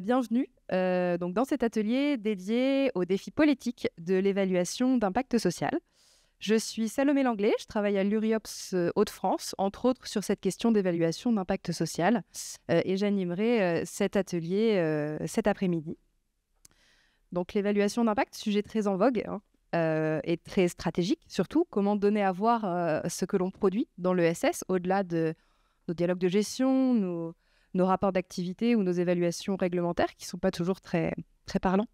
Bienvenue donc dans cet atelier dédié aux défis politiques de l'évaluation d'impact social. Je suis Salomé Langlais, je travaille à l'URIOPS Hauts-de-France, entre autres sur cette question d'évaluation d'impact social, et j'animerai cet atelier cet après-midi. Donc l'évaluation d'impact, sujet très en vogue et très stratégique surtout. Comment donner à voir ce que l'on produit dans l'ESS, au-delà de nos dialogues de gestion, nos rapports d'activité ou nos évaluations réglementaires qui ne sont pas toujours très, très parlantes.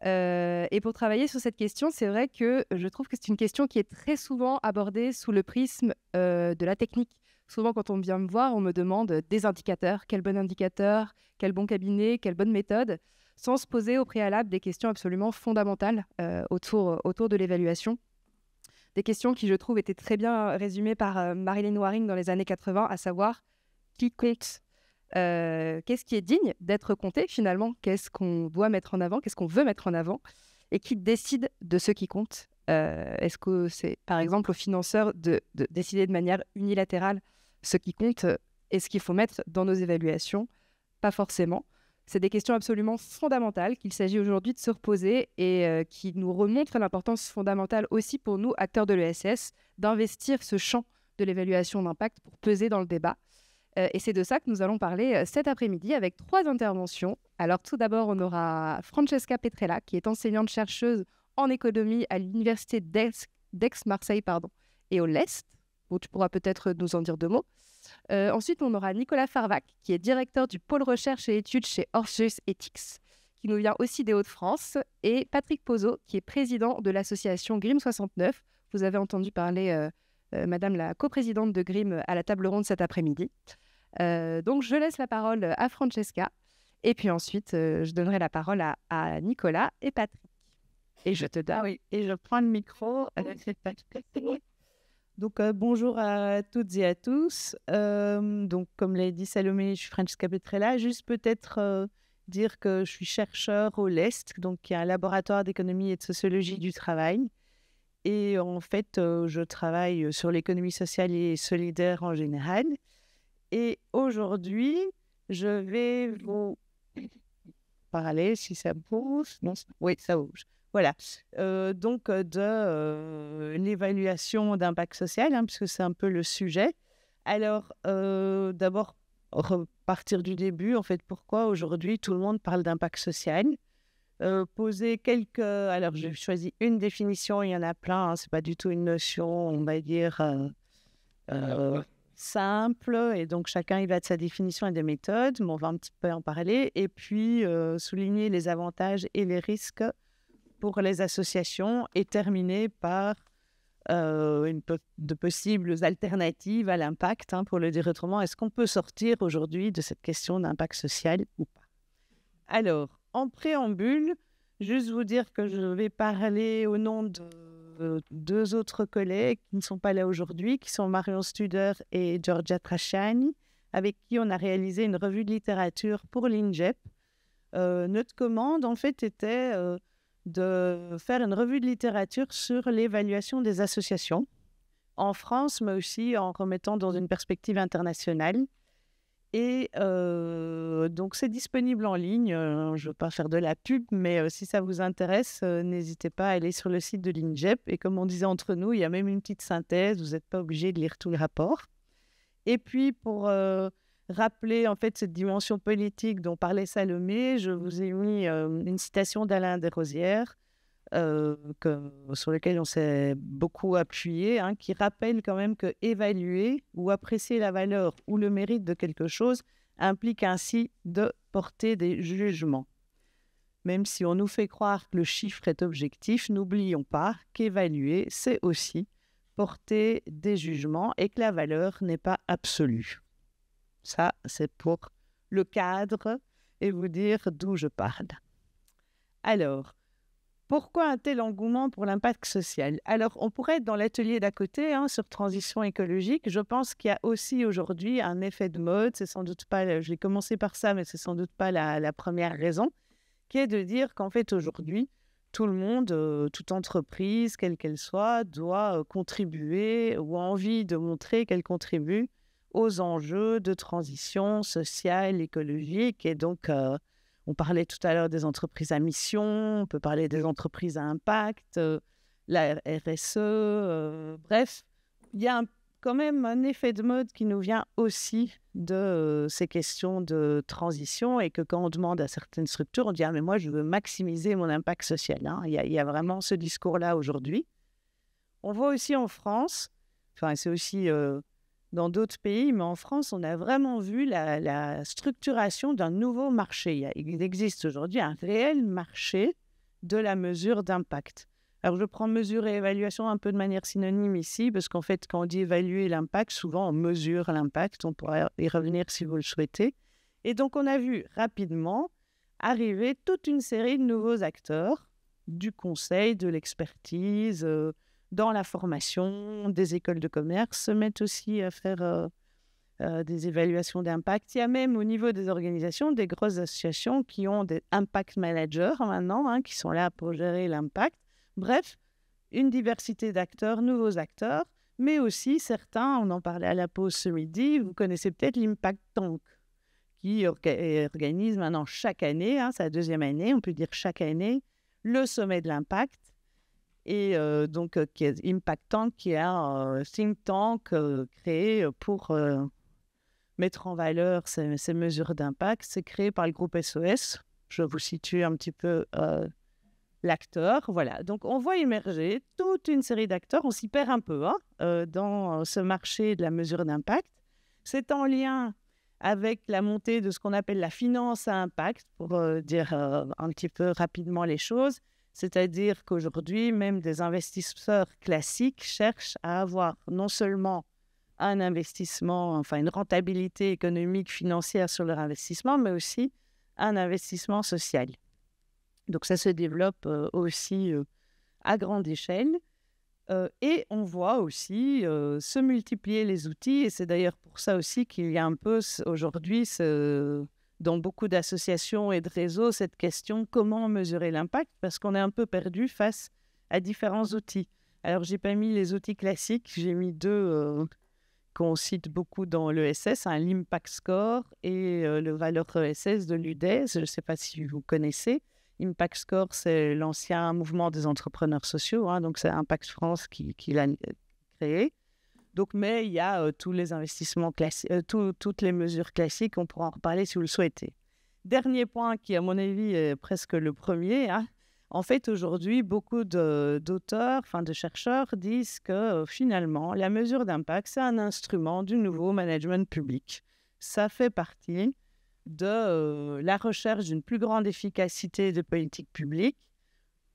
Et pour travailler sur cette question, c'est vrai que je trouve que c'est une question qui est très souvent abordée sous le prisme de la technique. Souvent, quand on vient me voir, on me demande des indicateurs. Quel bon indicateur, quel bon cabinet, quelle bonne méthode, sans se poser au préalable des questions absolument fondamentales autour de l'évaluation. Des questions qui, je trouve, étaient très bien résumées par Marilyn Waring dans les années 80, à savoir qui compte. Qu'est-ce qui est digne d'être compté finalement? Qu'est-ce qu'on doit mettre en avant? Qu'est-ce qu'on veut mettre en avant? Et qui décide de ce qui compte? Est-ce que c'est par exemple aux financeurs de décider de manière unilatérale ce qui compte et ce qu'il faut mettre dans nos évaluations? Pas forcément. C'est des questions absolument fondamentales qu'il s'agit aujourd'hui de se reposer et qui nous remontrent l'importance fondamentale aussi pour nous, acteurs de l'ESS, d'investir ce champ de l'évaluation d'impact pour peser dans le débat. Et c'est de ça que nous allons parler cet après-midi avec 3 interventions. Alors tout d'abord, on aura Francesca Petrella, qui est enseignante-chercheuse en économie à l'université d'Aix-Marseille et au LEST. Bon, tu pourras peut-être nous en dire 2 mots. Ensuite, on aura Nicolas Farvac, qui est directeur du pôle recherche et études chez Orgeus Ethics, qui nous vient aussi des Hauts-de-France, et Patrick Pozzo, qui est président de l'association GRIM 69. Vous avez entendu parler, Madame la coprésidente de GRIM, à la table ronde cet après-midi. Donc, je laisse la parole à Francesca, et puis ensuite, je donnerai la parole à Nicolas et Patrick. Et je te donne. Ah oui, et je prends le micro. Donc, bonjour à toutes et à tous. Donc, comme l'a dit Salomé, je suis Francesca Petrella. Juste peut-être dire que je suis chercheur au LEST, donc qui est un laboratoire d'économie et de sociologie du travail. Et en fait, je travaille sur l'économie sociale et solidaire en général. Et aujourd'hui, je vais vous parler, si ça bouge. Non, oui, ça bouge. Voilà, donc de l'évaluation d'impact social, puisque c'est un peu le sujet. Alors, d'abord, repartir du début, en fait, pourquoi aujourd'hui tout le monde parle d'impact social? Poser quelques... Alors, j'ai choisi une définition, il y en a plein, c'est pas du tout une notion, on va dire, simple, et donc chacun il va de sa définition et des méthodes, mais on va un petit peu en parler, et puis souligner les avantages et les risques pour les associations et terminer par de possibles alternatives à l'impact, pour le dire autrement. Est-ce qu'on peut sortir aujourd'hui de cette question d'impact social ou pas? Alors, en préambule, juste vous dire que je vais parler au nom de 2 autres collègues qui ne sont pas là aujourd'hui, qui sont Marion Studer et Georgia Trachani, avec qui on a réalisé une revue de littérature pour l'INJEP. Notre commande, en fait, était de faire une revue de littérature sur l'évaluation des associations en France, mais aussi en remettant dans une perspective internationale. Et donc, c'est disponible en ligne. Je ne veux pas faire de la pub, mais si ça vous intéresse, n'hésitez pas à aller sur le site de l'INJEP. Et comme on disait entre nous, il y a même une petite synthèse. Vous n'êtes pas obligé de lire tout le rapport. Et puis, pour rappeler en fait cette dimension politique dont parlait Salomé, je vous ai mis une citation d'Alain Desrosières sur lequel on s'est beaucoup appuyé, qui rappelle quand même que évaluer ou apprécier la valeur ou le mérite de quelque chose implique ainsi de porter des jugements. Même si on nous fait croire que le chiffre est objectif, n'oublions pas qu'évaluer, c'est aussi porter des jugements et que la valeur n'est pas absolue. Ça, c'est pour le cadre et vous dire d'où je parle. Alors, pourquoi un tel engouement pour l'impact social? Alors, on pourrait être dans l'atelier d'à côté, sur transition écologique. Je pense qu'il y a aussi aujourd'hui un effet de mode. C'est sans doute pas, je vais commencer par ça, mais c'est sans doute pas la première raison, qui est de dire qu'en fait, aujourd'hui, tout le monde, toute entreprise, quelle qu'elle soit, doit contribuer ou a envie de montrer qu'elle contribue aux enjeux de transition sociale, écologique. Et donc, On parlait tout à l'heure des entreprises à mission, on peut parler des entreprises à impact, la RSE, bref, il y a quand même un effet de mode qui nous vient aussi de ces questions de transition et que quand on demande à certaines structures, on dit « Ah, mais moi, je veux maximiser mon impact social. » Il y a vraiment ce discours-là aujourd'hui. On voit aussi en France, enfin, c'est aussi dans d'autres pays, mais en France, on a vraiment vu la structuration d'un nouveau marché. Il existe aujourd'hui un réel marché de la mesure d'impact. Alors, je prends mesure et évaluation un peu de manière synonyme ici, parce qu'en fait, quand on dit évaluer l'impact, souvent on mesure l'impact. On pourra y revenir si vous le souhaitez. Et donc, on a vu rapidement arriver toute une série de nouveaux acteurs, du conseil, de l'expertise, dans la formation, des écoles de commerce se mettent aussi à faire des évaluations d'impact. Il y a même au niveau des organisations des grosses associations qui ont des impact managers maintenant, qui sont là pour gérer l'impact. Bref, une diversité d'acteurs, nouveaux acteurs, mais aussi certains, on en parlait à la pause ce midi, vous connaissez peut-être l'Impact Tank, qui organise maintenant chaque année, c'est la 2e année, on peut dire chaque année, le sommet de l'impact. Et donc, qui est Impact Tank, qui est un think tank créé pour mettre en valeur ces mesures d'impact. C'est créé par le groupe SOS. Je vous situe un petit peu l'acteur. Voilà. Donc, on voit émerger toute une série d'acteurs. On s'y perd un peu dans ce marché de la mesure d'impact. C'est en lien avec la montée de ce qu'on appelle la finance à impact, pour dire un petit peu rapidement les choses. C'est-à-dire qu'aujourd'hui, même des investisseurs classiques cherchent à avoir non seulement un investissement, enfin une rentabilité économique, financière sur leur investissement, mais aussi un investissement social. Donc ça se développe aussi à grande échelle. Et on voit aussi se multiplier les outils. Et c'est d'ailleurs pour ça aussi qu'il y a un peu aujourd'hui dans beaucoup d'associations et de réseaux, cette question comment mesurer l'impact, parce qu'on est un peu perdu face à différents outils. Alors, je n'ai pas mis les outils classiques, j'ai mis 2 qu'on cite beaucoup dans l'ESS, l'Impact Score et le Valeur ESS de l'UDES. Je ne sais pas si vous connaissez. Impact Score, c'est l'ancien mouvement des entrepreneurs sociaux, donc c'est Impact France qui l'a créé. Donc, mais il y a tous les investissements classiques, toutes les mesures classiques, on pourra en reparler si vous le souhaitez. Dernier point qui, à mon avis, est presque le premier. En fait, aujourd'hui, beaucoup d'auteurs, de chercheurs disent que finalement, la mesure d'impact, c'est un instrument du nouveau management public. Ça fait partie de la recherche d'une plus grande efficacité de politique publique.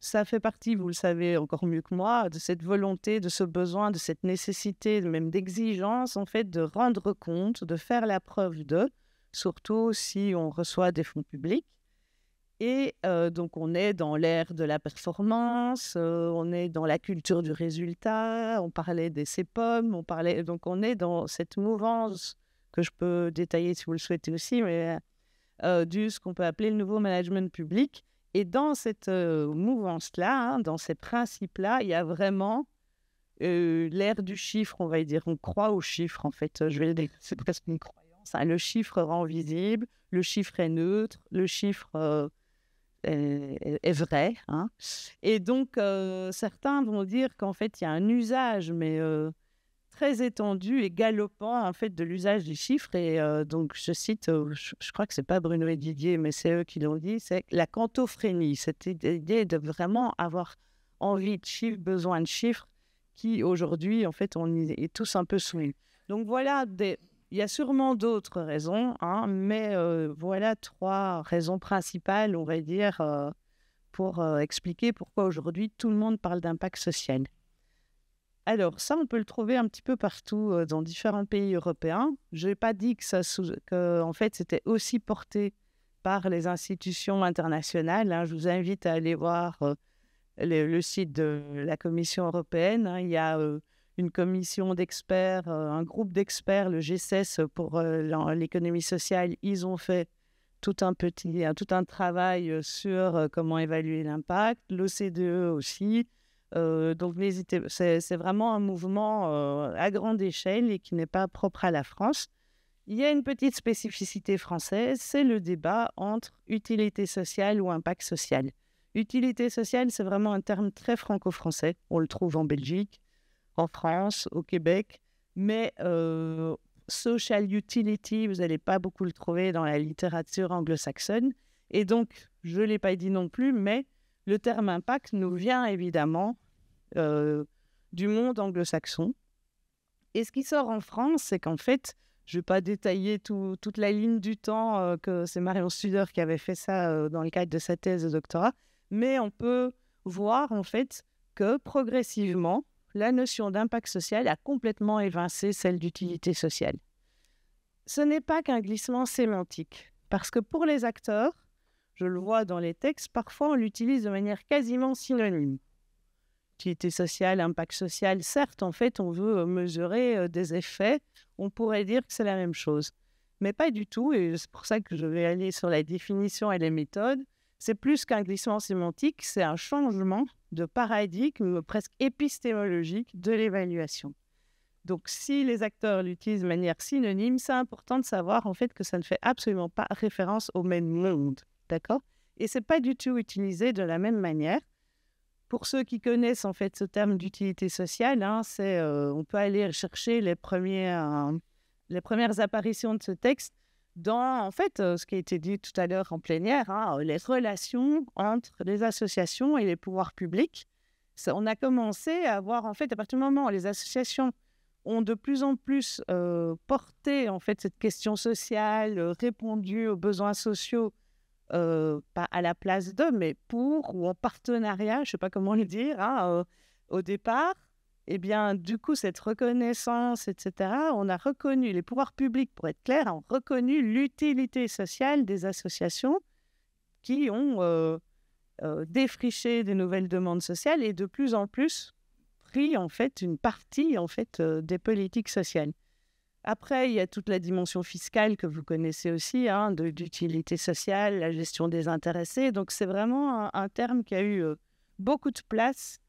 Ça fait partie, vous le savez encore mieux que moi, de cette volonté, de ce besoin, de cette nécessité, même d'exigence, en fait, de rendre compte, de faire la preuve surtout si on reçoit des fonds publics. Et donc, on est dans l'ère de la performance, on est dans la culture du résultat, on parlait des CEPOM, donc on est dans cette mouvance que je peux détailler si vous le souhaitez aussi, mais ce qu'on peut appeler le nouveau management public. Et dans cette mouvance-là, dans ces principes-là, il y a vraiment l'ère du chiffre, on va dire. On croit aux chiffres, en fait. C'est presque une croyance. Le chiffre rend visible, le chiffre est neutre, le chiffre est vrai. Et donc, certains vont dire qu'en fait, il y a un usage, mais très étendu et galopant, en fait, de l'usage des chiffres. Et donc, je cite, je crois que ce n'est pas Bruno et Didier, mais c'est eux qui l'ont dit, c'est la quantophrénie, cette idée de vraiment avoir envie de chiffres, besoin de chiffres, qui aujourd'hui, en fait, on y est tous un peu soumis. Donc, voilà, il y a sûrement d'autres raisons, mais voilà 3 raisons principales, on va dire, pour expliquer pourquoi aujourd'hui tout le monde parle d'impact social. Alors, ça, on peut le trouver un petit peu partout dans différents pays européens. Je n'ai pas dit que en fait, c'était aussi porté par les institutions internationales. Je vous invite à aller voir le site de la Commission européenne. Il y a une commission d'experts, un groupe d'experts, le G16 pour l'économie sociale. Ils ont fait tout un travail sur comment évaluer l'impact. L'OCDE aussi. Donc, c'est vraiment un mouvement à grande échelle et qui n'est pas propre à la France. Il y a une petite spécificité française, c'est le débat entre utilité sociale ou impact social. Utilité sociale, c'est vraiment un terme très franco-français. On le trouve en Belgique, en France, au Québec, mais social utility, vous n'allez pas beaucoup le trouver dans la littérature anglo-saxonne. Et donc, je ne l'ai pas dit non plus, mais le terme impact nous vient évidemment du monde anglo-saxon. Et ce qui sort en France, c'est qu'en fait, je ne vais pas détailler toute la ligne du temps, que c'est Marion Studer qui avait fait ça dans le cadre de sa thèse de doctorat, mais on peut voir en fait que progressivement, la notion d'impact social a complètement évincé celle d'utilité sociale. Ce n'est pas qu'un glissement sémantique, parce que pour les acteurs, je le vois dans les textes, parfois on l'utilise de manière quasiment synonyme. Utilité sociale, impact social, certes, en fait, on veut mesurer des effets, on pourrait dire que c'est la même chose, mais pas du tout, et c'est pour ça que je vais aller sur la définition et les méthodes. C'est plus qu'un glissement sémantique, c'est un changement de paradigme presque épistémologique de l'évaluation. Donc, si les acteurs l'utilisent de manière synonyme, c'est important de savoir en fait que ça ne fait absolument pas référence au même monde, d'accord ? Et c'est pas du tout utilisé de la même manière. Pour ceux qui connaissent en fait ce terme d'utilité sociale, on peut aller chercher les premières apparitions de ce texte dans en fait ce qui a été dit tout à l'heure en plénière, les relations entre les associations et les pouvoirs publics. On a commencé à voir en fait à partir du moment où les associations ont de plus en plus porté en fait cette question sociale, répondu aux besoins sociaux, pas à la place d'eux, mais pour ou en partenariat, je ne sais pas comment le dire, au départ, eh bien, du coup, cette reconnaissance, etc., on a reconnu, les pouvoirs publics, pour être clair, ont reconnu l'utilité sociale des associations qui ont défriché des nouvelles demandes sociales et de plus en plus pris, en fait, une partie, en fait, des politiques sociales. Après, il y a toute la dimension fiscale que vous connaissez aussi, d'utilité sociale, la gestion des intéressés. Donc, c'est vraiment un terme qui a eu beaucoup de place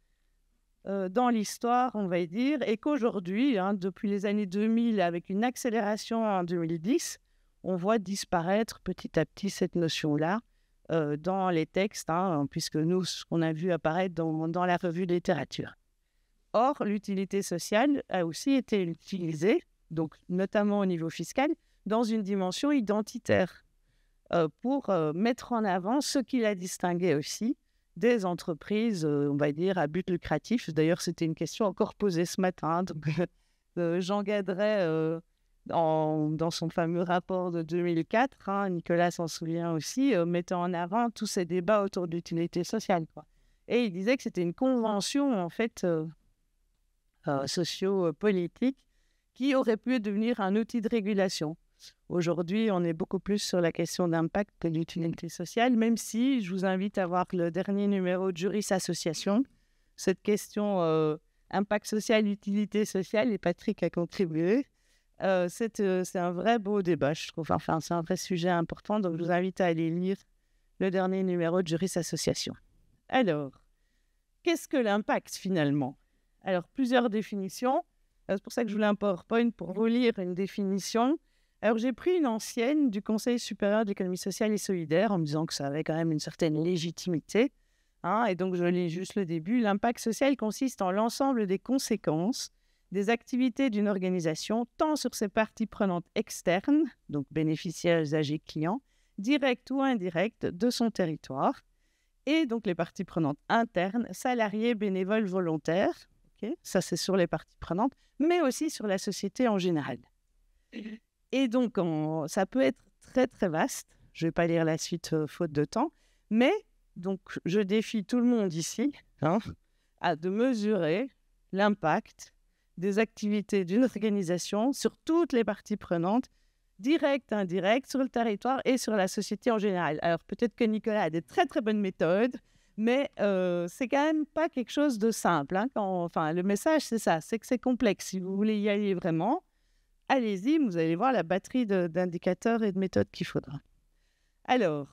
dans l'histoire, on va dire, et qu'aujourd'hui, depuis les années 2000, avec une accélération en 2010, on voit disparaître petit à petit cette notion-là dans les textes, puisque nous, ce qu'on a vu apparaître dans la revue de littérature. Or, l'utilité sociale a aussi été utilisée, donc notamment au niveau fiscal, dans une dimension identitaire, pour mettre en avant ce qui la distinguait aussi des entreprises, on va dire, à but lucratif. D'ailleurs, c'était une question encore posée ce matin. Donc, Jean Gadret, dans son fameux rapport de 2004, Nicolas s'en souvient aussi, mettait en avant tous ces débats autour de l'utilité sociale, quoi. Et il disait que c'était une convention, en fait, socio-politique, qui aurait pu devenir un outil de régulation. Aujourd'hui, on est beaucoup plus sur la question d'impact que d'utilité sociale, même si je vous invite à voir le dernier numéro de Juris Association. Cette question impact social, utilité sociale, et Patrick a contribué. C'est un vrai beau débat, je trouve. Enfin, c'est un vrai sujet important, donc je vous invite à aller lire le dernier numéro de Juris Association. Alors, qu'est-ce que l'impact finalement ? Alors, plusieurs définitions. C'est pour ça que je voulais un PowerPoint pour vous lire une définition. Alors, j'ai pris une ancienne du Conseil supérieur d'économie sociale et solidaire en me disant que ça avait quand même une certaine légitimité. Et donc, je lis juste le début. L'impact social consiste en l'ensemble des conséquences des activités d'une organisation, tant sur ses parties prenantes externes, donc bénéficiaires, usagers, clients, directs ou indirects de son territoire, et donc les parties prenantes internes, salariés, bénévoles, volontaires. Ça, c'est sur les parties prenantes, mais aussi sur la société en général. Et donc, ça peut être très, très vaste. Je ne vais pas lire la suite faute de temps, mais donc, je défie tout le monde ici de mesurer l'impact des activités d'une organisation sur toutes les parties prenantes, directes, indirectes, sur le territoire et sur la société en général. Alors, peut-être que Nicolas a des très, très bonnes méthodes, mais c'est quand même pas quelque chose de simple. Le message, c'est ça, c'est que c'est complexe. Si vous voulez y aller vraiment, allez-y, vous allez voir la batterie d'indicateurs et de méthodes qu'il faudra. Alors,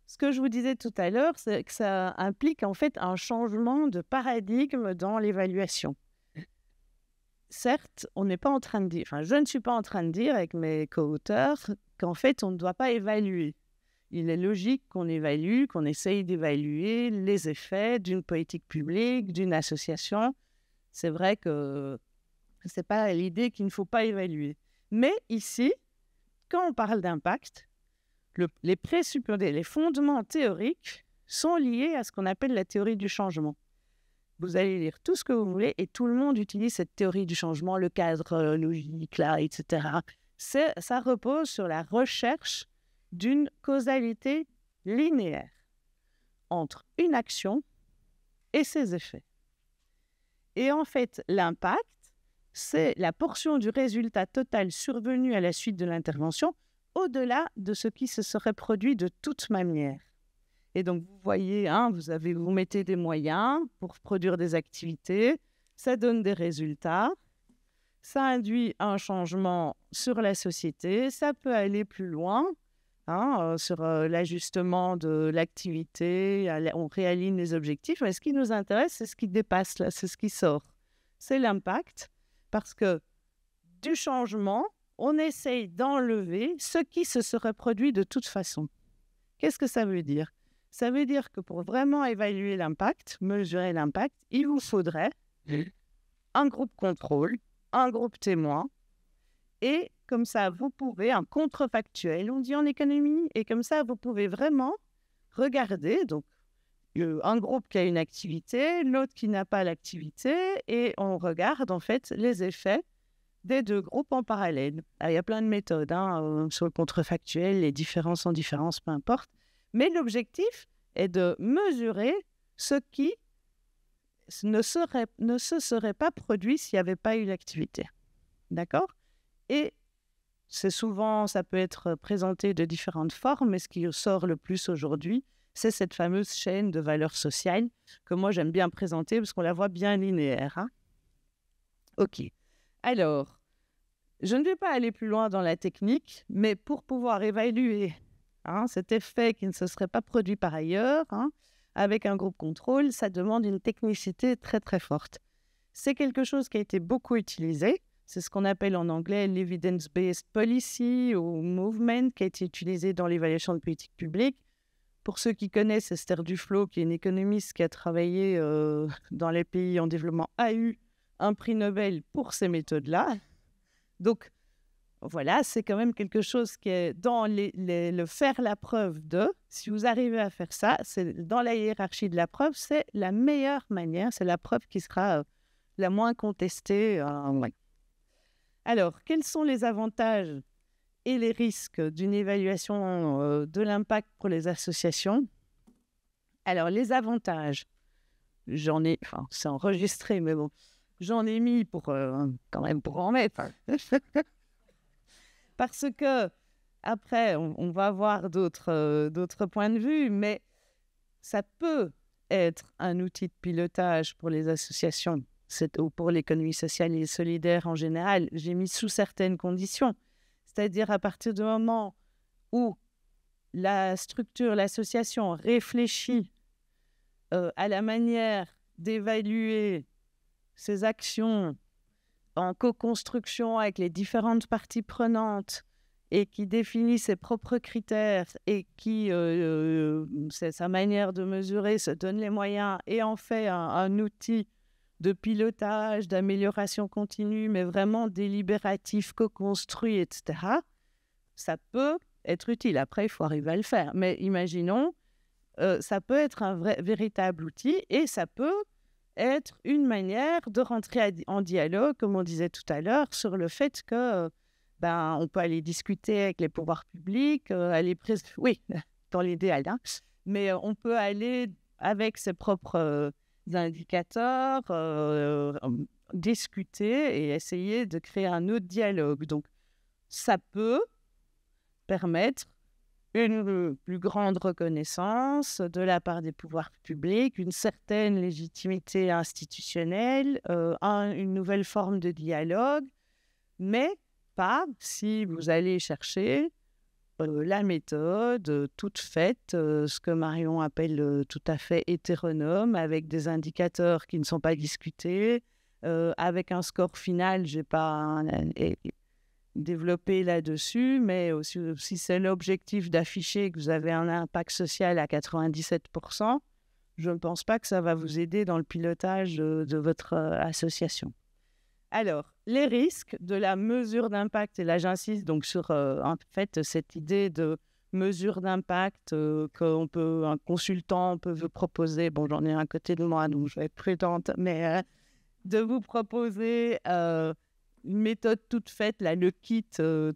ce que je vous disais tout à l'heure, c'est que ça implique en fait un changement de paradigme dans l'évaluation. certes, on n'est pas en train de dire, enfin, je ne suis pas en train de dire avec mes co-auteurs qu'en fait, on ne doit pas évaluer. Il est logique qu'on évalue, qu'on essaye d'évaluer les effets d'une politique publique, d'une association. C'est vrai que ce n'est pas l'idée qu'il ne faut pas évaluer. Mais ici, quand on parle d'impact, les présupposés, les fondements théoriques sont liés à ce qu'on appelle la théorie du changement. Vous allez lire tout ce que vous voulez et tout le monde utilise cette théorie du changement, le cadre logique, là, etc. Ça repose sur la recherche d'une causalité linéaire entre une action et ses effets. Et en fait, l'impact, c'est la portion du résultat total survenu à la suite de l'intervention au-delà de ce qui se serait produit de toute manière. Et donc, vous voyez, vous mettez des moyens pour produire des activités, ça donne des résultats, ça induit un changement sur la société, ça peut aller plus loin, sur l'ajustement de l'activité, on réaligne les objectifs, mais ce qui nous intéresse, c'est ce qui dépasse, là, c'est ce qui sort. C'est l'impact, parce que du changement, on essaye d'enlever ce qui se serait produit de toute façon. Qu'est-ce que ça veut dire ? Ça veut dire que pour vraiment évaluer l'impact, mesurer l'impact, il vous faudrait un groupe contrôle, un groupe témoin, et comme ça, vous pouvez, un contrefactuel, on dit en économie, et comme ça, vous pouvez vraiment regarder, donc un groupe qui a une activité, l'autre qui n'a pas l'activité, et on regarde en fait les effets des deux groupes en parallèle. Alors, il y a plein de méthodes sur le contrefactuel, les différences en différence, peu importe. Mais l'objectif est de mesurer ce qui ne se serait pas produit s'il n'y avait pas eu l'activité. D'accord ? Et ça peut être présenté de différentes formes, mais ce qui sort le plus aujourd'hui, c'est cette fameuse chaîne de valeur sociale que moi j'aime bien présenter parce qu'on la voit bien linéaire. Ok. Alors, je ne vais pas aller plus loin dans la technique, mais pour pouvoir évaluer cet effet qui ne se serait pas produit par ailleurs, avec un groupe contrôle, ça demande une technicité très très forte. C'est quelque chose qui a été beaucoup utilisé. C'est ce qu'on appelle en anglais l'evidence-based policy ou movement, qui a été utilisé dans l'évaluation de politique publique. Pour ceux qui connaissent Esther Duflo, qui est une économiste qui a travaillé dans les pays en développement, a eu un prix Nobel pour ces méthodes-là. Donc, voilà, c'est quand même quelque chose qui est dans le faire la preuve de. Si vous arrivez à faire ça, c'est dans la hiérarchie de la preuve, c'est la meilleure manière, c'est la preuve qui sera la moins contestée. Ouais. Alors, quels sont les avantages et les risques d'une évaluation de l'impact pour les associations ? Alors, les avantages, c'est enregistré, mais bon, j'en ai mis pour quand même pour en mettre. Parce que, après, on va voir d'autres points de vue, mais ça peut être un outil de pilotage pour les associations ou pour l'économie sociale et solidaire en général. J'ai mis sous certaines conditions, c'est-à-dire à partir du moment où la structure, l'association réfléchit à la manière d'évaluer ses actions en co-construction avec les différentes parties prenantes et qui définit ses propres critères et qui, c'est sa manière de mesurer, se donne les moyens et en fait un outil de pilotage, d'amélioration continue, mais vraiment délibératif, co-construit, etc., ça peut être utile. Après, il faut arriver à le faire. Mais imaginons, ça peut être un véritable outil et ça peut être une manière de rentrer en dialogue, comme on disait tout à l'heure, sur le fait que on peut aller discuter avec les pouvoirs publics, oui, dans l'idéal, mais on peut aller avec ses propres indicateurs, discuter et essayer de créer un autre dialogue. Donc, ça peut permettre une plus grande reconnaissance de la part des pouvoirs publics, une certaine légitimité institutionnelle, une nouvelle forme de dialogue, mais pas si vous allez chercher la méthode toute faite, ce que Marion appelle tout à fait hétéronome, avec des indicateurs qui ne sont pas discutés, avec un score final. Je n'ai pas développé là-dessus, mais si c'est l'objectif d'afficher que vous avez un impact social à 97%, je ne pense pas que ça va vous aider dans le pilotage de votre association. Alors, les risques de la mesure d'impact, et là j'insiste donc sur en fait cette idée de mesure d'impact qu'un consultant peut vous proposer. Bon, j'en ai un côté de moi, donc je vais être prudente, mais de vous proposer une méthode toute faite, là, le kit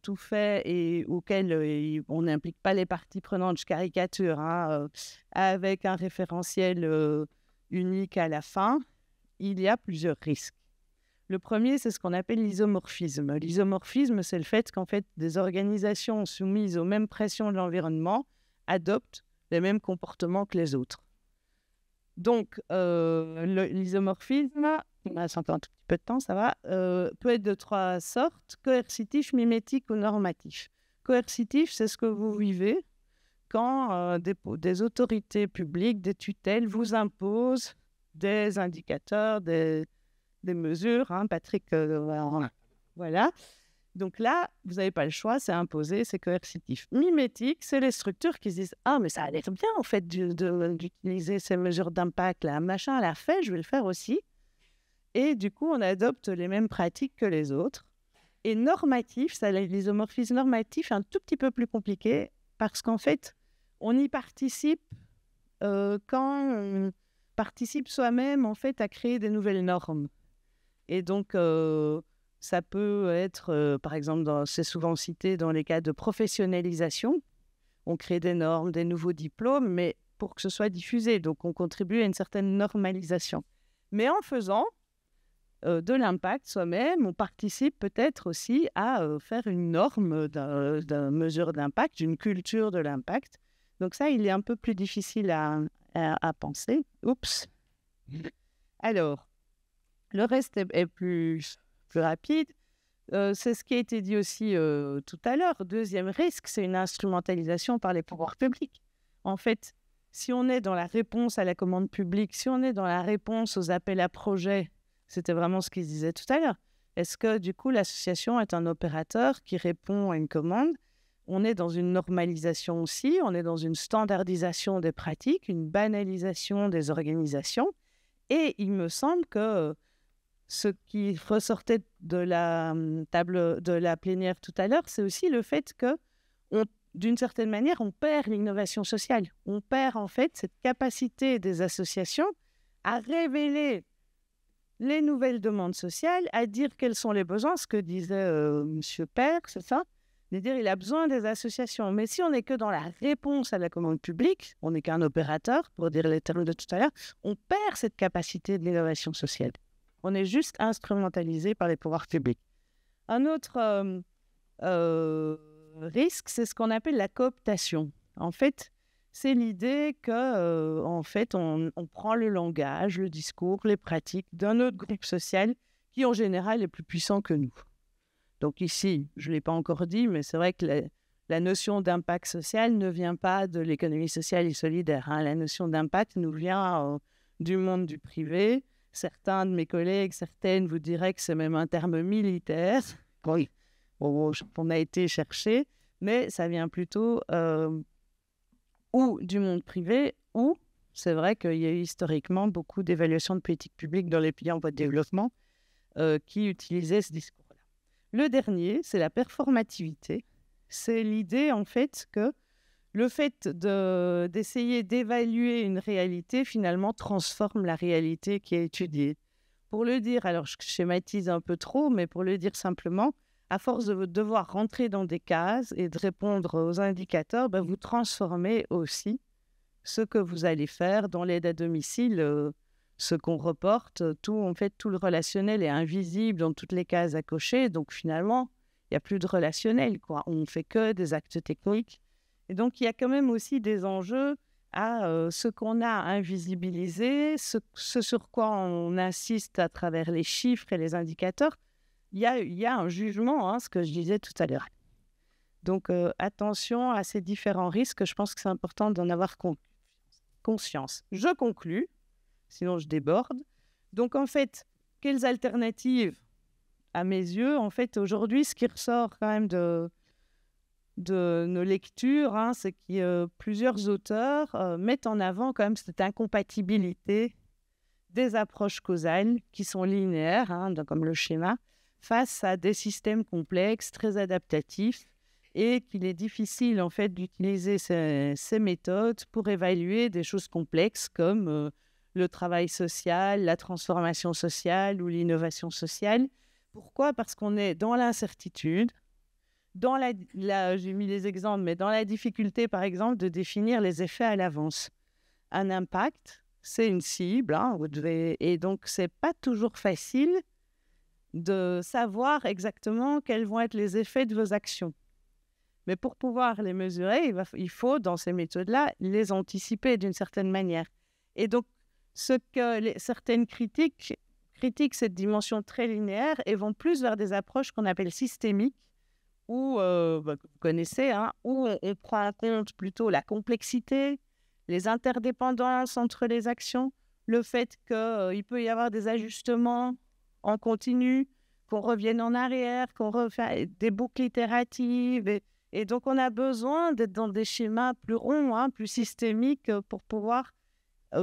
tout fait et auquel on n'implique pas les parties prenantes, je caricature, avec un référentiel unique à la fin, il y a plusieurs risques. Le premier, c'est ce qu'on appelle l'isomorphisme. L'isomorphisme, c'est le fait qu'en fait, des organisations soumises aux mêmes pressions de l'environnement adoptent les mêmes comportements que les autres. Donc, l'isomorphisme, ça fait un tout petit peu de temps, ça va, peut être de trois sortes: coercitif, mimétique ou normatif. Coercitif, c'est ce que vous vivez quand des autorités publiques, des tutelles vous imposent des indicateurs, des mesures, Patrick, voilà. Donc là, vous n'avez pas le choix, c'est imposé, c'est coercitif. Mimétique, c'est les structures qui se disent « Ah, mais ça a l'air bien, en fait, d'utiliser ces mesures d'impact, là. Machin l'a fait, je vais le faire aussi. » Et du coup, on adopte les mêmes pratiques que les autres. Et normatif, l'isomorphisme normatif est un tout petit peu plus compliqué parce qu'en fait, on y participe quand on participe soi-même, en fait, à créer des nouvelles normes. Et donc, ça peut être, par exemple, c'est souvent cité dans les cas de professionnalisation. On crée des normes, des nouveaux diplômes, mais pour que ce soit diffusé. Donc, on contribue à une certaine normalisation. Mais en faisant de l'impact soi-même, on participe peut-être aussi à faire une norme d'une mesure d'impact, d'une culture de l'impact. Donc ça, il est un peu plus difficile à penser. Oups. Alors, le reste est plus rapide. C'est ce qui a été dit aussi tout à l'heure. Deuxième risque, c'est une instrumentalisation par les pouvoirs publics. En fait, si on est dans la réponse à la commande publique, si on est dans la réponse aux appels à projets, c'était vraiment ce qu'il se disait tout à l'heure. Est-ce que, du coup, l'association est un opérateur qui répond à une commande? On est dans une normalisation aussi, on est dans une standardisation des pratiques, une banalisation des organisations. Et il me semble que ce qui ressortait de la table de la plénière tout à l'heure, c'est aussi le fait que, d'une certaine manière, on perd l'innovation sociale. On perd en fait cette capacité des associations à révéler les nouvelles demandes sociales, à dire quels sont les besoins, ce que disait M. Père, c'est ça? De dire il a besoin des associations. Mais si on n'est que dans la réponse à la commande publique, on n'est qu'un opérateur, pour dire les termes de tout à l'heure, on perd cette capacité de l'innovation sociale. On est juste instrumentalisé par les pouvoirs publics. Un autre risque, c'est ce qu'on appelle la cooptation. En fait, c'est l'idée que, en fait, on prend le langage, le discours, les pratiques d'un autre groupe social qui, en général, est plus puissant que nous. Donc ici, je ne l'ai pas encore dit, mais c'est vrai que la notion d'impact social ne vient pas de l'économie sociale et solidaire. La notion d'impact nous vient du monde du privé. Certains de mes collègues, certaines vous diraient que c'est même un terme militaire. Oui, on a été chercher, mais ça vient plutôt ou du monde privé, ou c'est vrai qu'il y a eu historiquement beaucoup d'évaluations de politique publique dans les pays en voie de développement qui utilisaient ce discours-là. Le dernier, c'est la performativité. C'est l'idée, en fait, que le fait d'essayer d'évaluer une réalité, finalement, transforme la réalité qui est étudiée. Pour le dire, alors je schématise un peu trop, mais pour le dire simplement, à force de devoir rentrer dans des cases et de répondre aux indicateurs, vous transformez aussi ce que vous allez faire dans l'aide à domicile, ce qu'on reporte, en fait, tout le relationnel est invisible dans toutes les cases à cocher, donc finalement, il n'y a plus de relationnel, quoi. On ne fait que des actes techniques. Et donc, il y a quand même aussi des enjeux à ce qu'on a invisibilisé, ce sur quoi on insiste à travers les chiffres et les indicateurs. Il y a un jugement, ce que je disais tout à l'heure. Donc, attention à ces différents risques. Je pense que c'est important d'en avoir conscience. Je conclus, sinon je déborde. Donc, en fait, quelles alternatives? À mes yeux, en fait, aujourd'hui, ce qui ressort quand même de nos lectures, hein, c'est que plusieurs auteurs mettent en avant quand même cette incompatibilité des approches causales qui sont linéaires, hein, comme le schéma, face à des systèmes complexes, très adaptatifs, et qu'il est difficile en fait d'utiliser ces méthodes pour évaluer des choses complexes comme le travail social, la transformation sociale ou l'innovation sociale. Pourquoi? Parce qu'on est dans l'incertitude, dans j'ai mis des exemples, mais dans la difficulté, par exemple, de définir les effets à l'avance. Un impact, c'est une cible, hein, et donc c'est pas toujours facile de savoir exactement quels vont être les effets de vos actions. Mais pour pouvoir les mesurer, il faut, dans ces méthodes-là, les anticiper d'une certaine manière. Et donc, certaines critiquent cette dimension très linéaire et vont plus vers des approches qu'on appelle systémiques, où, vous connaissez, hein, où on prend en compte plutôt la complexité, les interdépendances entre les actions, le fait qu'il peut y avoir des ajustements en continu, qu'on revienne en arrière, qu'on refait des boucles itératives. Et donc, on a besoin d'être dans des schémas plus ronds, hein, plus systémiques pour pouvoir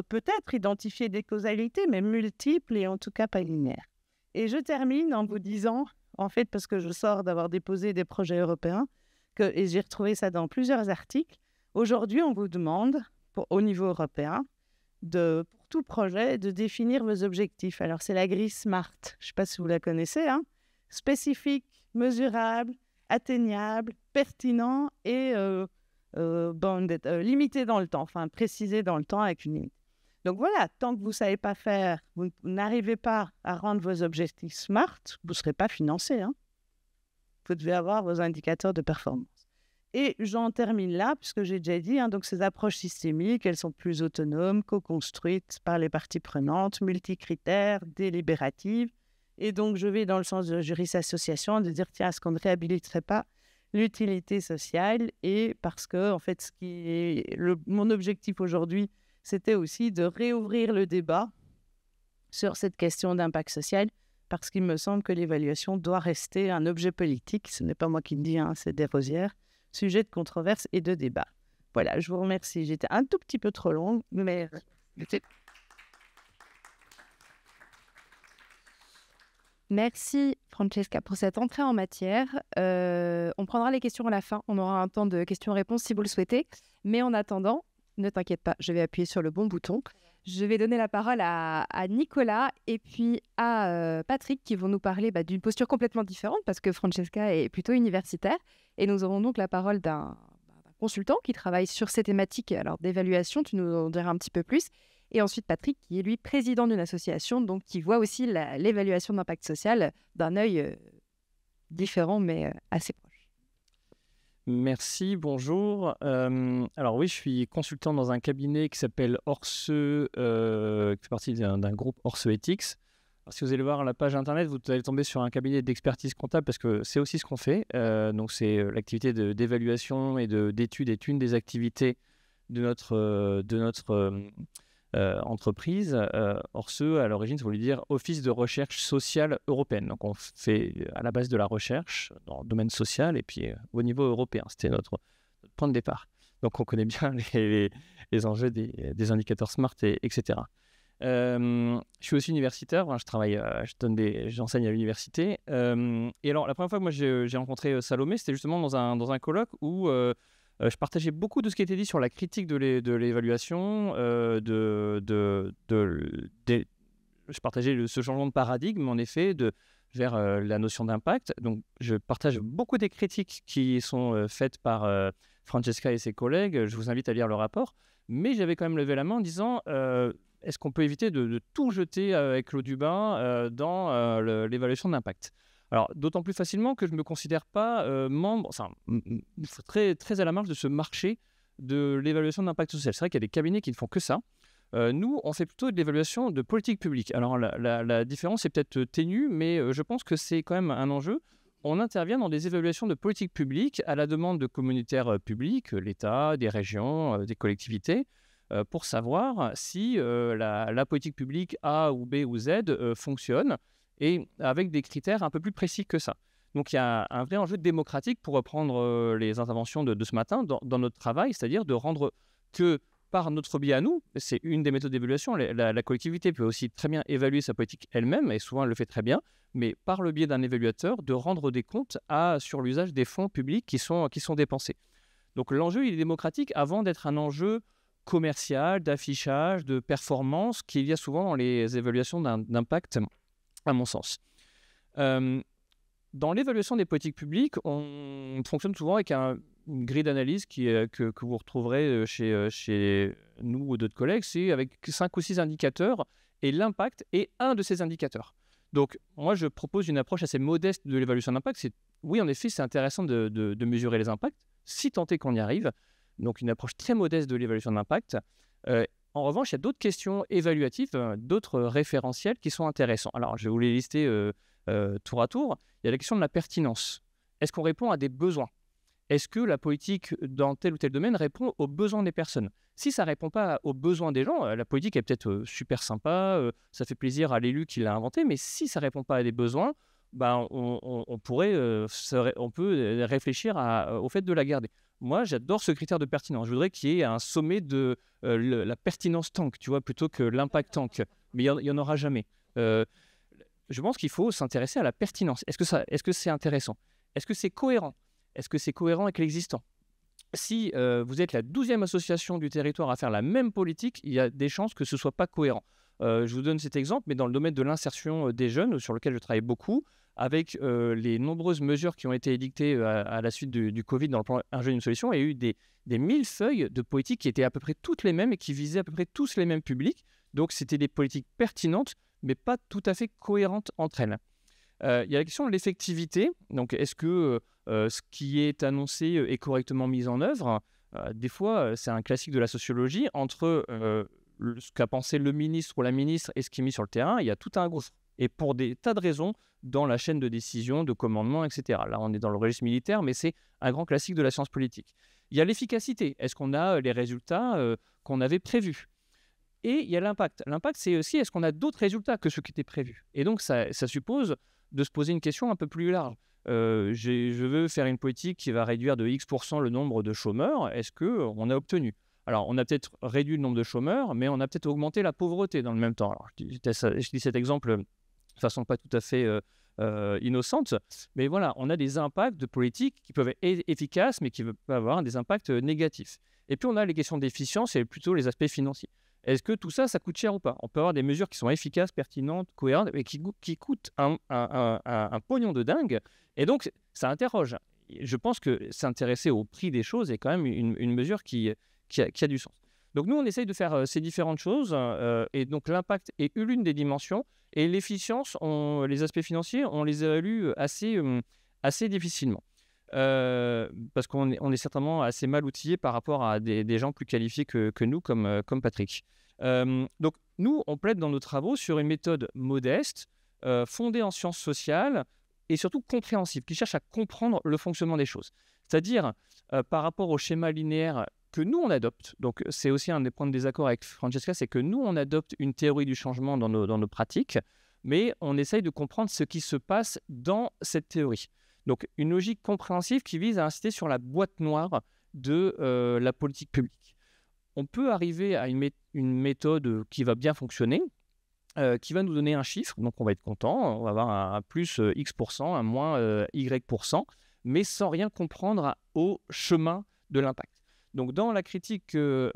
peut-être identifier des causalités, mais multiples et en tout cas pas linéaires. Et je termine en vous disant, en fait, parce que je sors d'avoir déposé des projets européens, et j'ai retrouvé ça dans plusieurs articles, aujourd'hui, on vous demande, au niveau européen, pour tout projet, de définir vos objectifs. Alors, c'est la grille SMART. Je ne sais pas si vous la connaissez, hein. Spécifique, mesurable, atteignable, pertinent et limité dans le temps, enfin précisé dans le temps avec une limite. Donc voilà, tant que vous ne savez pas faire, vous n'arrivez pas à rendre vos objectifs SMART, vous ne serez pas financé, hein. Vous devez avoir vos indicateurs de performance. Et j'en termine là, puisque j'ai déjà dit, hein, donc ces approches systémiques, elles sont plus autonomes, co-construites par les parties prenantes, multicritères, délibératives. Et donc, je vais dans le sens de Juris Association, de dire, tiens, est-ce qu'on ne réhabiliterait pas l'utilité sociale? Et parce que, en fait, mon objectif aujourd'hui, c'était aussi de réouvrir le débat sur cette question d'impact social, parce qu'il me semble que l'évaluation doit rester un objet politique. Ce n'est pas moi qui le dis, hein, c'est Desrosières. Sujet de controverse et de débat. Voilà, je vous remercie. J'étais un tout petit peu trop longue, mais... Merci Francesca pour cette entrée en matière. On prendra les questions à la fin. On aura un temps de questions-réponses si vous le souhaitez. Mais en attendant, ne t'inquiète pas, je vais appuyer sur le bon bouton. Je vais donner la parole à Nicolas et puis à Patrick qui vont nous parler d'une posture complètement différente parce que Francesca est plutôt universitaire. Et nous aurons donc la parole d'un consultant qui travaille sur ces thématiques d'évaluation. Tu nous en diras un petit peu plus. Et ensuite, Patrick, qui est lui président d'une association, donc qui voit aussi l'évaluation d'impact social d'un œil différent, mais assez proche. Merci, bonjour. Alors oui, je suis consultant dans un cabinet qui s'appelle Orse, qui fait partie d'un groupe Orse Ethics. Alors, si vous allez voir la page internet, vous allez tomber sur un cabinet d'expertise comptable parce que c'est aussi ce qu'on fait. Donc c'est l'activité d'évaluation et d'étude est une des activités de notre entreprise. Orse, à l'origine, ça voulait dire Office de recherche sociale européenne. Donc on fait à la base de la recherche dans le domaine social et puis au niveau européen. C'était notre point de départ. Donc on connaît bien les enjeux des indicateurs SMART, etc. Je suis aussi universitaire, j'enseigne à l'université. Et alors, la première fois que moi j'ai rencontré Salomé, c'était justement dans un colloque où je partageais beaucoup de ce qui était dit sur la critique de l'évaluation, je partageais ce changement de paradigme, en effet, vers la notion d'impact. Donc, je partage beaucoup des critiques qui sont faites par Francesca et ses collègues. Je vous invite à lire le rapport. Mais j'avais quand même levé la main en disant... est-ce qu'on peut éviter de tout jeter avec l'eau du bain dans l'évaluation d'impact? Alors, d'autant plus facilement que je ne me considère pas membre, très, très à la marge de ce marché de l'évaluation d'impact social. C'est vrai qu'il y a des cabinets qui ne font que ça. Nous, on fait plutôt de l'évaluation de politique publique. Alors, la différence est peut-être ténue, mais je pense que c'est quand même un enjeu. On intervient dans des évaluations de politique publique à la demande de communautaires publics, l'État, des régions, des collectivités, pour savoir si la politique publique A ou B ou Z fonctionne, et avec des critères un peu plus précis que ça. Donc il y a un vrai enjeu démocratique, pour reprendre les interventions de ce matin, dans notre travail, c'est-à-dire de rendre que par notre biais à nous, c'est une des méthodes d'évaluation, la collectivité peut aussi très bien évaluer sa politique elle-même, et souvent elle le fait très bien, mais par le biais d'un évaluateur, de rendre des comptes sur l'usage des fonds publics qui sont dépensés. Donc l'enjeu, il est démocratique avant d'être un enjeu commercial, d'affichage, de performance, qu'il y a souvent dans les évaluations d'impact, à mon sens. Dans l'évaluation des politiques publiques, on fonctionne souvent avec une grille d'analyse que vous retrouverez chez nous ou d'autres collègues. C'est avec 5 ou 6 indicateurs, et l'impact est un de ces indicateurs. Donc, moi, je propose une approche assez modeste de l'évaluation d'impact. Oui, en effet, c'est intéressant de mesurer les impacts, si tant est qu'on y arrive. Donc, une approche très modeste de l'évaluation d'impact. En revanche, il y a d'autres questions évaluatives, d'autres référentiels qui sont intéressants. Alors, je vais vous les lister tour à tour. Il y a la question de la pertinence. Est-ce qu'on répond à des besoins ? Est-ce que la politique dans tel ou tel domaine répond aux besoins des personnes ? Si ça ne répond pas aux besoins des gens, la politique est peut-être super sympa, ça fait plaisir à l'élu qui l'a inventé, mais si ça ne répond pas à des besoins, on peut réfléchir au fait de la garder. Moi, j'adore ce critère de pertinence. Je voudrais qu'il y ait un sommet de la pertinence tank, tu vois, plutôt que l'impact tank. Mais il n'y en aura jamais. Je pense qu'il faut s'intéresser à la pertinence. Est-ce que c'est intéressant ? Est-ce que c'est cohérent ? Est-ce que c'est cohérent avec l'existant ? Si vous êtes la 12e association du territoire à faire la même politique, il y a des chances que ce ne soit pas cohérent. Je vous donne cet exemple, mais dans le domaine de l'insertion des jeunes, sur lequel je travaille beaucoup, avec les nombreuses mesures qui ont été édictées à la suite du Covid dans le plan Un jeune, une solution, il y a eu des millefeuilles de politiques qui étaient à peu près toutes les mêmes et qui visaient à peu près tous les mêmes publics. Donc, c'était des politiques pertinentes, mais pas tout à fait cohérentes entre elles. Il y a la question de l'effectivité. Donc, est-ce que ce qui est annoncé est correctement mis en œuvre ? Des fois, c'est un classique de la sociologie. Entre ce qu'a pensé le ministre ou la ministre et ce qui est mis sur le terrain, il y a tout un gouffre. Et pour des tas de raisons, dans la chaîne de décision, de commandement, etc. Là, on est dans le registre militaire, mais c'est un grand classique de la science politique. Il y a l'efficacité. Est-ce qu'on a les résultats qu'on avait prévus ? Et il y a l'impact. L'impact, c'est aussi, est-ce qu'on a d'autres résultats que ceux qui étaient prévus ? Et donc, ça suppose de se poser une question un peu plus large. Je veux faire une politique qui va réduire de X% le nombre de chômeurs. Est-ce qu'on a obtenu ? Alors, on a peut-être réduit le nombre de chômeurs, mais on a peut-être augmenté la pauvreté dans le même temps. Alors, je dis cet exemple de façon pas tout à fait innocente, mais voilà, on a des impacts de politique qui peuvent être efficaces, mais qui peuvent avoir des impacts négatifs. Et puis, on a les questions d'efficience et plutôt les aspects financiers. Est-ce que tout ça, ça coûte cher ou pas ? On peut avoir des mesures qui sont efficaces, pertinentes, cohérentes, mais qui coûtent un pognon de dingue. Et donc, ça interroge. Je pense que s'intéresser au prix des choses est quand même une mesure qui a du sens. Donc, nous, on essaye de faire ces différentes choses. Et donc, l'impact est l'une des dimensions. Et l'efficience, les aspects financiers, on les évalue assez difficilement. Parce qu'on est certainement assez mal outillés par rapport à des gens plus qualifiés que nous, comme Patrick. Donc, nous, on plaide dans nos travaux sur une méthode modeste, fondée en sciences sociales et surtout compréhensible, qui cherche à comprendre le fonctionnement des choses. C'est-à-dire, par rapport au schéma linéaire que nous, on adopte, donc c'est aussi un des points de désaccord avec Francesca, c'est que nous, on adopte une théorie du changement dans nos pratiques, mais on essaye de comprendre ce qui se passe dans cette théorie. Donc, une logique compréhensive qui vise à insister sur la boîte noire de la politique publique. On peut arriver à une méthode qui va bien fonctionner, qui va nous donner un chiffre, donc on va être content, on va avoir un plus X%, un moins Y%, mais sans rien comprendre au chemin de l'impact. Donc, dans la critique que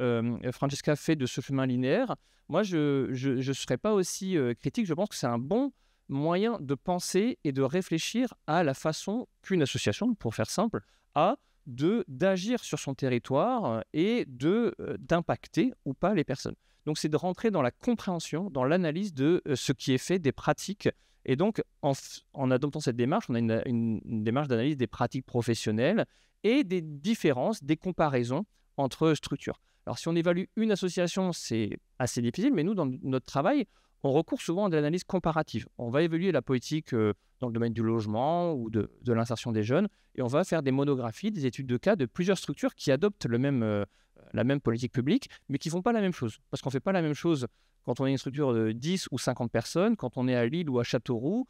Francesca fait de ce chemin linéaire, moi, je ne serais pas aussi critique. Je pense que c'est un bon moyen de penser et de réfléchir à la façon qu'une association, pour faire simple, a d'agir sur son territoire et d'impacter ou pas les personnes. Donc, c'est de rentrer dans la compréhension, dans l'analyse de ce qui est fait, des pratiques. Et donc, en adoptant cette démarche, on a une démarche d'analyse des pratiques professionnelles et des différences, des comparaisons entre structures. Alors, si on évalue une association, c'est assez difficile, mais nous, dans notre travail, on recourt souvent à de l'analyse comparative. On va évaluer la politique dans le domaine du logement ou de l'insertion des jeunes, et on va faire des monographies, des études de cas de plusieurs structures qui adoptent le même la même politique publique, mais qui ne font pas la même chose. Parce qu'on ne fait pas la même chose quand on est une structure de 10 ou 50 personnes, quand on est à Lille ou à Châteauroux,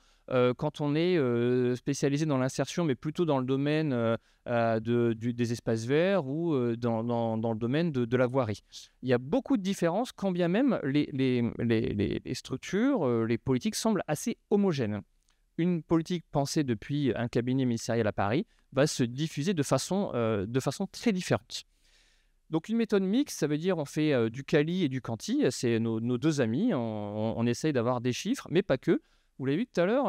quand on est spécialisé dans l'insertion, mais plutôt dans le domaine des espaces verts ou dans le domaine de la voirie. Il y a beaucoup de différences, quand bien même les structures, les politiques semblent assez homogènes. Une politique pensée depuis un cabinet ministériel à Paris va se diffuser de façon très différente. Donc une méthode mixte, ça veut dire on fait du quali et du quanti, c'est nos deux amis, on essaye d'avoir des chiffres, mais pas que. Vous l'avez vu tout à l'heure,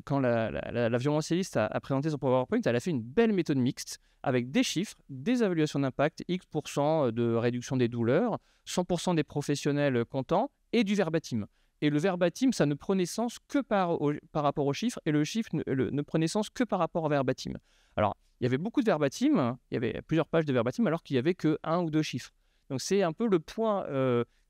quand la violoncelliste a présenté son PowerPoint, elle a fait une belle méthode mixte avec des chiffres, des évaluations d'impact, X% de réduction des douleurs, 100% des professionnels contents et du verbatim. Et le verbatim, ça ne prend naissance que par rapport aux chiffres, et le chiffre ne prend naissance que par rapport au verbatim. Alors, il y avait beaucoup de verbatim, il y avait plusieurs pages de verbatim, alors qu'il n'y avait que 1 ou 2 chiffres. Donc, c'est un peu le point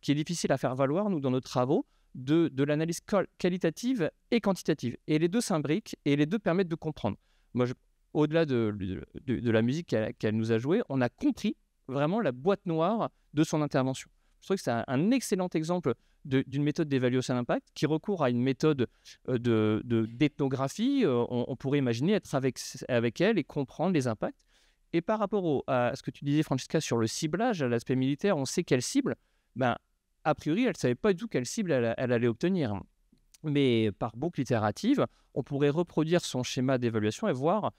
qui est difficile à faire valoir, nous, dans nos travaux, de l'analyse qualitative et quantitative. Et les deux s'imbriquent, et les deux permettent de comprendre. Moi, au-delà de la musique qu'elle nous a jouée, on a compris vraiment la boîte noire de son intervention. Je trouve que c'est un excellent exemple d'une méthode d'évaluation d'impact qui recourt à une méthode d'ethnographie. On pourrait imaginer être avec elle et comprendre les impacts. Et par rapport à ce que tu disais, Francesca, sur le ciblage, l'aspect militaire, on sait quelle cible. A priori, elle ne savait pas du tout quelle cible elle allait obtenir. Mais par boucle itérative, on pourrait reproduire son schéma d'évaluation et voir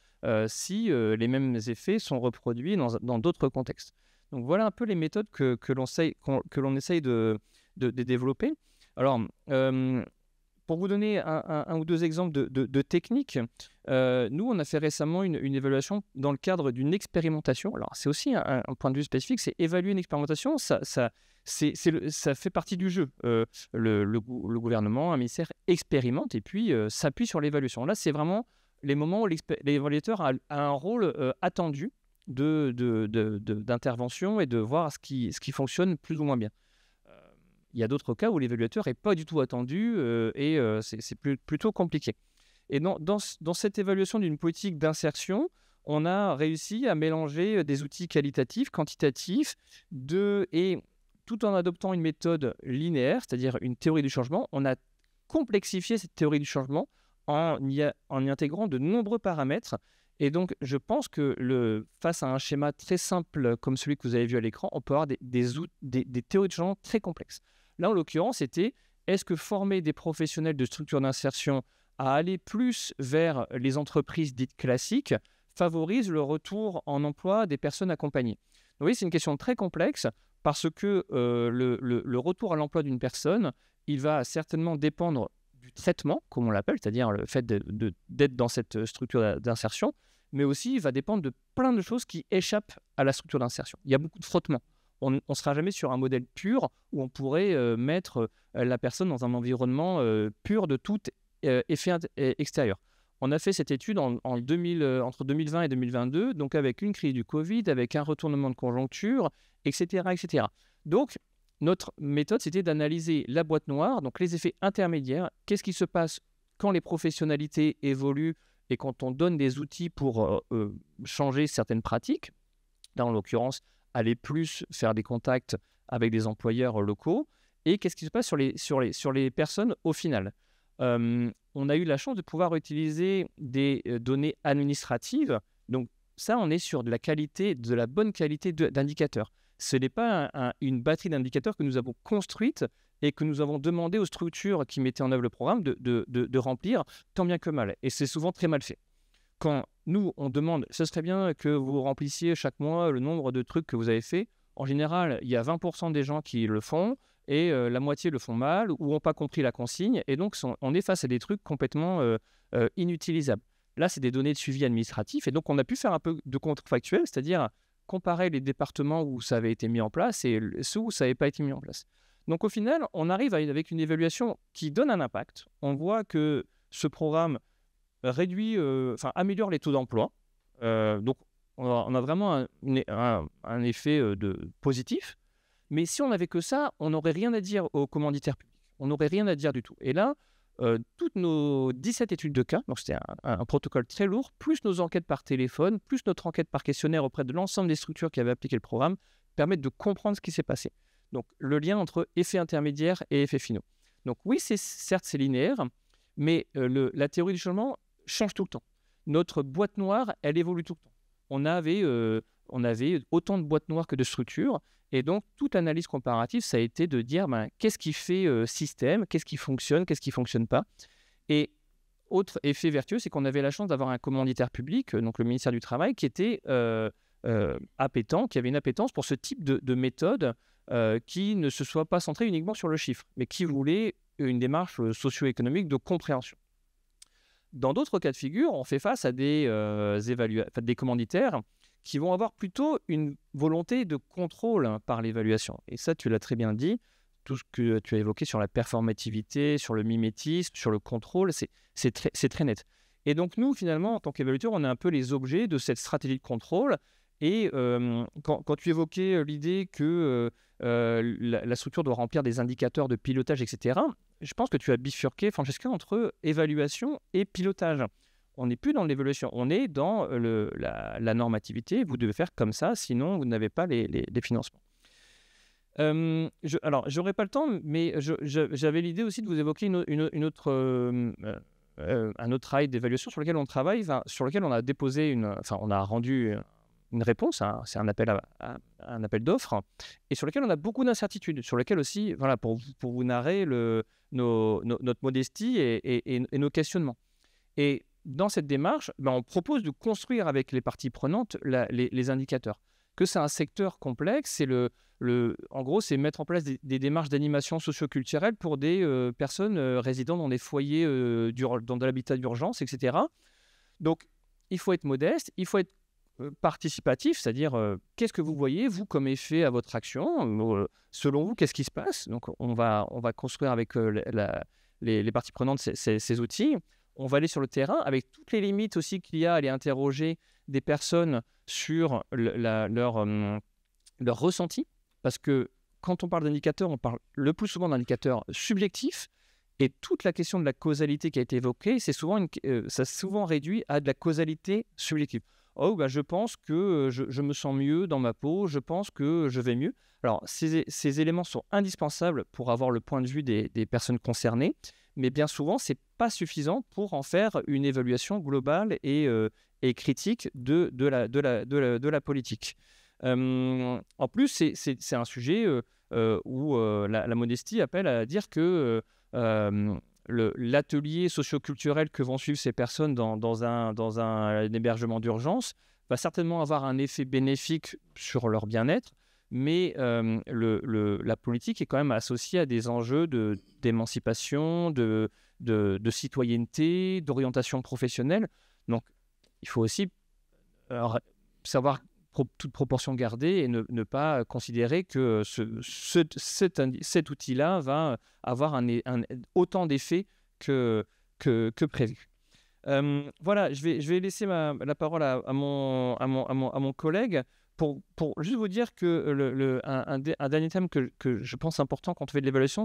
si les mêmes effets sont reproduits dans d'autres contextes. Donc voilà un peu les méthodes que l'on essaye de développer. Alors, pour vous donner un ou deux exemples de techniques, nous, on a fait récemment une évaluation dans le cadre d'une expérimentation. Alors, c'est aussi un point de vue spécifique, c'est évaluer une expérimentation, ça fait partie du jeu. Le gouvernement, un ministère expérimente et puis s'appuie sur l'évaluation. Là, c'est vraiment les moments où l'évaluateur a un rôle attendu d'intervention et de voir ce qui fonctionne plus ou moins bien. Il y a d'autres cas où l'évaluateur n'est pas du tout attendu et c'est plutôt compliqué. Et dans cette évaluation d'une politique d'insertion, on a réussi à mélanger des outils qualitatifs, quantitatifs, et tout en adoptant une méthode linéaire, c'est-à-dire une théorie du changement, on a complexifié cette théorie du changement en y intégrant de nombreux paramètres. Et donc, je pense que face à un schéma très simple comme celui que vous avez vu à l'écran, on peut avoir des théories de changement très complexes. Là, en l'occurrence, c'était est-ce que former des professionnels de structure d'insertion à aller plus vers les entreprises dites classiques favorise le retour en emploi des personnes accompagnées. Donc, oui, c'est une question très complexe parce que le retour à l'emploi d'une personne, il va certainement dépendre du traitement, comme on l'appelle, c'est-à-dire le fait d'être dans cette structure d'insertion, mais aussi il va dépendre de plein de choses qui échappent à la structure d'insertion. Il y a beaucoup de frottements. On ne sera jamais sur un modèle pur où on pourrait mettre la personne dans un environnement pur de tout effet extérieur. On a fait cette étude entre 2020 et 2022, donc avec une crise du Covid, avec un retournement de conjoncture, etc., etc. Donc, notre méthode, c'était d'analyser la boîte noire, donc les effets intermédiaires. Qu'est-ce qui se passe quand les professionnalités évoluent et quand on donne des outils pour changer certaines pratiques, là, en l'occurrence, aller plus faire des contacts avec des employeurs locaux, et qu'est-ce qui se passe sur les personnes au final. On a eu la chance de pouvoir utiliser des données administratives. Donc ça, on est sur de la bonne qualité d'indicateurs. Ce n'est pas une batterie d'indicateurs que nous avons construite et que nous avons demandé aux structures qui mettaient en œuvre le programme de remplir, tant bien que mal. Et c'est souvent très mal fait. Quand nous, on demande, ce serait bien que vous remplissiez chaque mois le nombre de trucs que vous avez fait, en général, il y a 20% des gens qui le font et la moitié le font mal ou n'ont pas compris la consigne. Et donc, on est face à des trucs complètement inutilisables. Là, c'est des données de suivi administratif. Et donc, on a pu faire un peu de contrefactuel, c'est-à-dire comparer les départements où ça avait été mis en place et ceux où ça n'avait pas été mis en place. Donc, au final, on arrive avec une évaluation qui donne un impact. On voit que ce programme améliore les taux d'emploi. Donc, on a vraiment un effet positif. Mais si on n'avait que ça, on n'aurait rien à dire aux commanditaires publics. On n'aurait rien à dire du tout. Et là, toutes nos 17 études de cas, donc c'était un protocole très lourd, plus nos enquêtes par téléphone, plus notre enquête par questionnaire auprès de l'ensemble des structures qui avaient appliqué le programme, permettre de comprendre ce qui s'est passé. Donc, le lien entre effets intermédiaires et effets finaux. Donc, oui, certes, c'est linéaire, mais la théorie du changement change tout le temps. Notre boîte noire, elle évolue tout le temps. On avait autant de boîtes noires que de structures. Et donc, toute analyse comparative, ça a été de dire qu'est-ce qui fait système, qu'est-ce qui fonctionne, qu'est-ce qui ne fonctionne pas. Et autre effet vertueux, c'est qu'on avait la chance d'avoir un commanditaire public, donc le ministère du Travail, qui était appétent, qui avait une appétence pour ce type de méthode qui ne se soit pas centrée uniquement sur le chiffre, mais qui voulait une démarche socio-économique de compréhension. Dans d'autres cas de figure, on fait face à des commanditaires qui vont avoir plutôt une volonté de contrôle par l'évaluation. Et ça, tu l'as très bien dit, tout ce que tu as évoqué sur la performativité, sur le mimétisme, sur le contrôle, c'est très net. Et donc nous, finalement, en tant qu'évaluateurs, on est un peu les objets de cette stratégie de contrôle. Et quand tu évoquais l'idée que la structure doit remplir des indicateurs de pilotage, etc., je pense que tu as bifurqué, Francesca, entre évaluation et pilotage. On n'est plus dans l'évaluation, on est dans la normativité. Vous devez faire comme ça, sinon vous n'avez pas les financements. Alors, je n'aurai pas le temps, mais j'avais l'idée aussi de vous évoquer un autre travail d'évaluation sur lequel on travaille, sur lequel on a déposé on a rendu une réponse, c'est un appel d'offres, et sur lequel on a beaucoup d'incertitudes, sur lequel aussi, pour vous narrer notre modestie et nos questionnements. Et dans cette démarche, on propose de construire avec les parties prenantes les indicateurs. Que c'est un secteur complexe, en gros, c'est mettre en place des démarches d'animation socio-culturelle pour des personnes résidant dans des foyers, dans de l'habitat d'urgence, etc. Donc, il faut être modeste, il faut être participatif, c'est-à-dire qu'est-ce que vous voyez, vous, comme effet à votre action, selon vous, qu'est-ce qui se passe. Donc, on va construire avec les parties prenantes ces outils. On va aller sur le terrain avec toutes les limites aussi qu'il y a à aller interroger des personnes sur leur ressenti. Parce que quand on parle d'indicateurs, on parle le plus souvent d'indicateurs subjectifs. Et toute la question de la causalité qui a été évoquée, ça souvent réduit à de la causalité subjective. Oh, je pense que je me sens mieux dans ma peau, je pense que je vais mieux. Alors, ces éléments sont indispensables pour avoir le point de vue des personnes concernées. Mais bien souvent, ce n'est pas suffisant pour en faire une évaluation globale et critique de la politique. En plus, c'est un sujet où la modestie appelle à dire que l'atelier socio-culturel que vont suivre ces personnes dans un hébergement d'urgence va certainement avoir un effet bénéfique sur leur bien-être, mais la politique est quand même associée à des enjeux d'émancipation, de citoyenneté, d'orientation professionnelle. Donc, il faut aussi savoir toute proportion garder et ne pas considérer que cet outil-là va avoir autant d'effets que prévu. Voilà, je vais laisser la parole à mon collègue pour juste vous dire que un dernier thème que je pense important quand on fait de l'évaluation,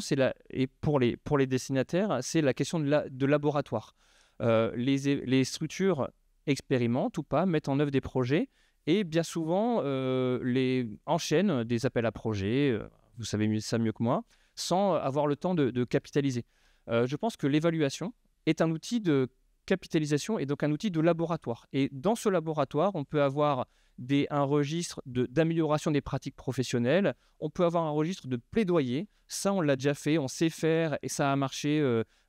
et pour les destinataires, c'est la question de laboratoire. Les structures expérimentent ou pas, mettent en œuvre des projets et bien souvent enchaînent des appels à projets, vous savez ça mieux que moi, sans avoir le temps de capitaliser. Je pense que l'évaluation est un outil de capitalisation et donc un outil de laboratoire. Et dans ce laboratoire, on peut avoir un registre d'amélioration des pratiques professionnelles, on peut avoir un registre de plaidoyer, ça on l'a déjà fait, on sait faire et ça a marché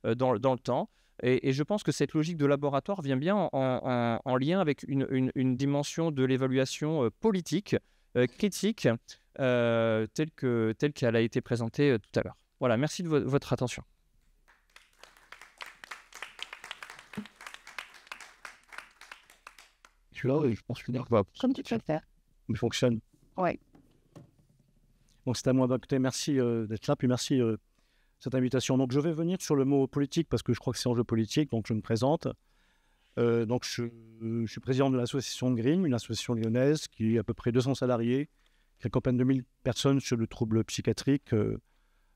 dans le temps. Et je pense que cette logique de laboratoire vient bien en lien avec une dimension de l'évaluation politique, critique, telle qu'elle a été présentée tout à l'heure. Voilà, merci de votre attention. Je suis là et je pense que Comme tu préfères. Il fonctionne. Oui. Donc c'est à moi. Écoutez, merci d'être là, puis merci cette invitation. Donc je vais venir sur le mot politique parce que je crois que c'est enjeu politique, donc je me présente. Donc je suis président de l'association GRIM, une association lyonnaise qui a à peu près 200 salariés, qui accompagne 2000 personnes sur le trouble psychiatrique,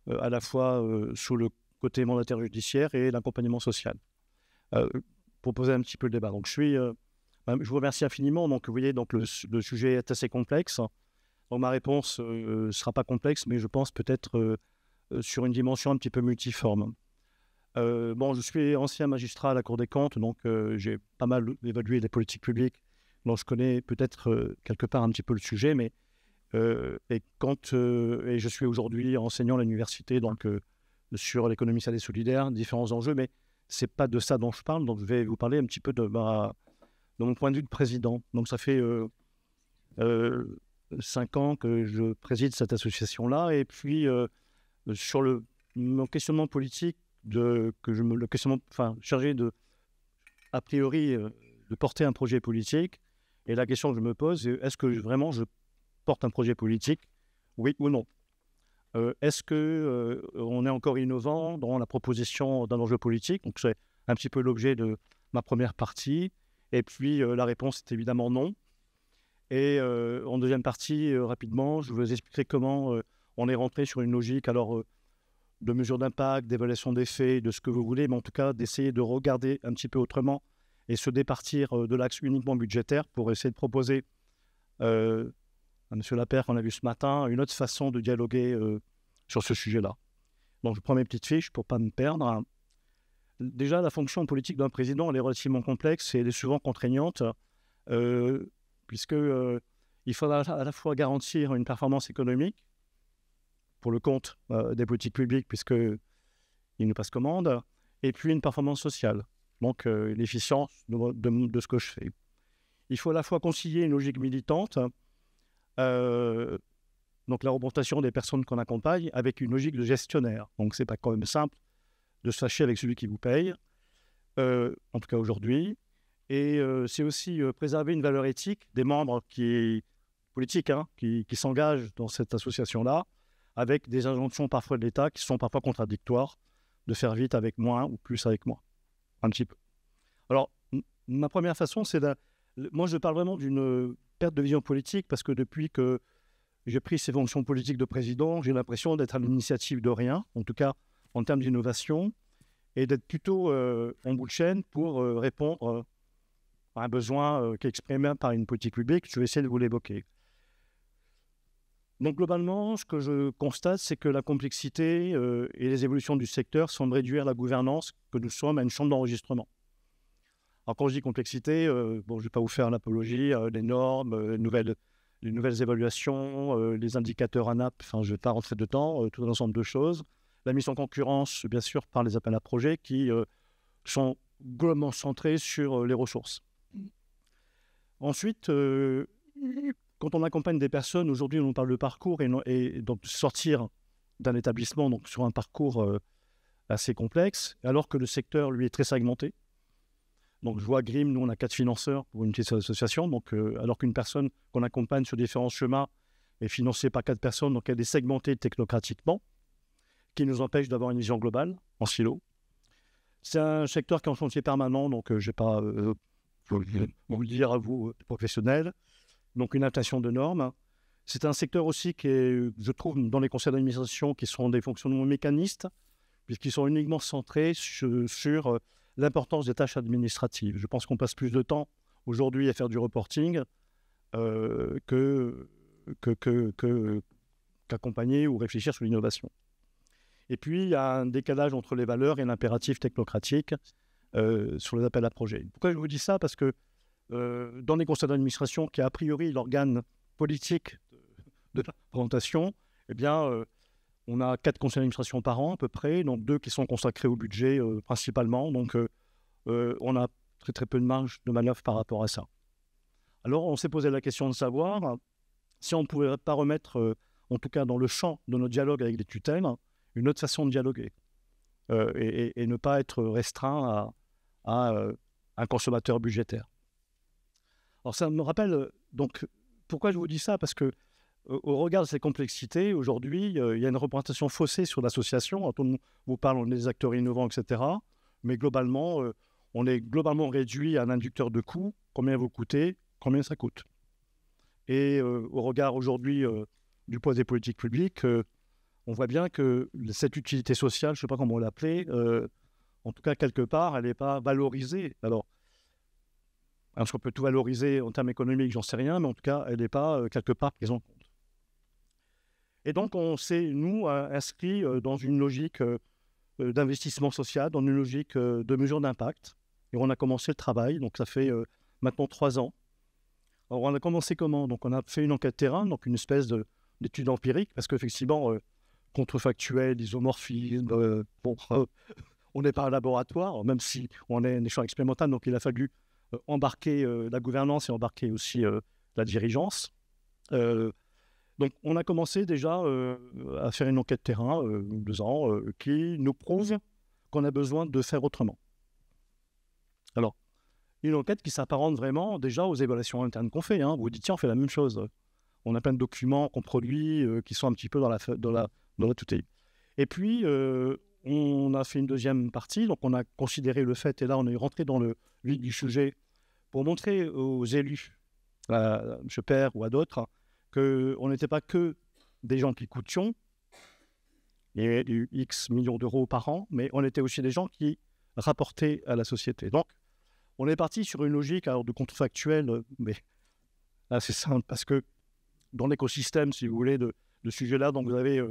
à la fois sous le côté mandataire judiciaire et l'accompagnement social. Pour poser un petit peu le débat. Donc je vous remercie infiniment. Donc vous voyez, donc le sujet est assez complexe. Donc, ma réponse ne sera pas complexe, mais je pense peut-être sur une dimension un petit peu multiforme. Je suis ancien magistrat à la Cour des comptes, donc j'ai pas mal évalué les politiques publiques, donc je connais peut-être quelque part un petit peu le sujet, mais et je suis aujourd'hui enseignant à l'université, donc sur l'économie sociale et solidaire, différents enjeux, mais c'est pas de ça dont je parle, donc je vais vous parler un petit peu de mon point de vue de président. Donc ça fait 5 ans que je préside cette association-là, et puis sur mon questionnement politique, chargé de, a priori, de porter un projet politique, et la question que je me pose, est-ce que vraiment je porte un projet politique, oui ou non? Est-ce qu'on est encore innovant dans la proposition d'un enjeu politique? Donc c'est un petit peu l'objet de ma première partie, et puis la réponse est évidemment non. Et en deuxième partie, rapidement, je vous expliquerai comment on est rentré sur une logique de mesure d'impact, d'évaluation des faits, de ce que vous voulez, mais en tout cas d'essayer de regarder un petit peu autrement et se départir de l'axe uniquement budgétaire pour essayer de proposer à M. Lapeyre, qu'on a vu ce matin, une autre façon de dialoguer sur ce sujet-là. Donc je prends mes petites fiches pour ne pas me perdre. Déjà, la fonction politique d'un président, elle est relativement complexe et elle est souvent contraignante, puisqu'il faudra à la fois garantir une performance économique pour le compte des politiques publiques, puisqu'il nous passe commande, et puis une performance sociale, donc l'efficience de ce que je fais. Il faut à la fois concilier une logique militante, donc la représentation des personnes qu'on accompagne, avec une logique de gestionnaire. Donc c'est pas quand même simple de se fâcher avec celui qui vous paye, en tout cas aujourd'hui. Et c'est aussi préserver une valeur éthique des membres politiques qui s'engagent dans cette association-là, avec des injonctions parfois de l'État qui sont parfois contradictoires, de faire vite avec moins ou plus avec moins, un petit peu. Alors, ma première façon, moi je parle vraiment d'une perte de vision politique, parce que depuis que j'ai pris ces fonctions politiques de président, j'ai l'impression d'être à l'initiative de rien, en tout cas en termes d'innovation, et d'être plutôt en bout de chaîne pour répondre à un besoin qui est exprimé par une politique publique. Je vais essayer de vous l'évoquer. Donc globalement, ce que je constate, c'est que la complexité et les évolutions du secteur semblent réduire la gouvernance que nous sommes à une chambre d'enregistrement. Alors quand je dis complexité, je ne vais pas vous faire l'apologie, les normes, les nouvelles évaluations, les indicateurs ANAP, je ne vais pas rentrer dedans, tout un ensemble de choses. La mise en concurrence, bien sûr, par les appels à projets qui sont globalement centrés sur les ressources. Ensuite, quand on accompagne des personnes, aujourd'hui on parle de parcours et donc sortir d'un établissement donc sur un parcours assez complexe, alors que le secteur, lui, est très segmenté. Donc je vois Grimm, nous on a 4 financeurs pour une petite association, donc alors qu'une personne qu'on accompagne sur différents chemins est financée par 4 personnes, donc elle est segmentée technocratiquement, qui nous empêche d'avoir une vision globale, en silo. C'est un secteur qui est en chantier permanent, donc je ne vais pas vous le dire à vous, professionnels. Donc une adaptation de normes. C'est un secteur aussi qui est, je trouve, dans les conseils d'administration, qui sont des fonctionnements mécanistes, puisqu'ils sont uniquement centrés sur l'importance des tâches administratives. Je pense qu'on passe plus de temps aujourd'hui à faire du reporting qu'accompagner ou réfléchir sur l'innovation. Et puis, il y a un décalage entre les valeurs et l'impératif technocratique sur les appels à projets. Pourquoi je vous dis ça? Parce que dans les conseils d'administration, qui est a priori l'organe politique de la présentation, eh bien, on a 4 conseils d'administration par an à peu près, donc 2 qui sont consacrés au budget principalement. Donc, on a très très peu de marge de manœuvre par rapport à ça. Alors, on s'est posé la question de savoir si on ne pouvait pas remettre, en tout cas dans le champ de notre dialogue avec les tutelles, une autre façon de dialoguer et ne pas être restreint à un consommateur budgétaire. Alors ça me rappelle, donc, pourquoi je vous dis ça? Parce que au regard de ces complexités, aujourd'hui, il y a une représentation faussée sur l'association. On vous parle des acteurs innovants, etc. Mais globalement, on est globalement réduit à un inducteur de coûts. Combien vous coûtez, combien ça coûte. Et au regard aujourd'hui du poids des politiques publiques, on voit bien que cette utilité sociale, je ne sais pas comment l'appeler, en tout cas, quelque part, elle n'est pas valorisée. Alors, est-ce qu'on peut tout valoriser en termes économiques? J'en sais rien, mais en tout cas, elle n'est pas quelque part prise en compte. Et donc, on s'est, nous, inscrits dans une logique d'investissement social, dans une logique de mesure d'impact. Et on a commencé le travail, donc ça fait maintenant 3 ans. Alors, on a commencé comment? Donc, on a fait une enquête terrain, donc une espèce d'étude empirique, parce qu'effectivement, contrefactuel, isomorphisme, on n'est pas un laboratoire, même si on est un échange expérimental, donc il a fallu embarquer la gouvernance et embarquer aussi la dirigeance. Donc, on a commencé déjà à faire une enquête terrain, 2 ans, qui nous prouve qu'on a besoin de faire autrement. Alors, une enquête qui s'apparente vraiment déjà aux évaluations internes qu'on fait. Vous dites, tiens, on fait la même chose. On a plein de documents qu'on produit qui sont un petit peu dans la tutelle. Et puis, on a fait une deuxième partie. Donc, on a considéré le fait, et là, on est rentré dans le vif du sujet pour montrer aux élus, à M. Père ou à d'autres, qu'on n'était pas que des gens qui coûtions, il y avait du X millions d'euros par an, mais on était aussi des gens qui rapportaient à la société. Donc, on est parti sur une logique alors, de contrefactuel, mais là, c'est simple, parce que dans l'écosystème, si vous voulez, de ce sujet-là, donc vous avez,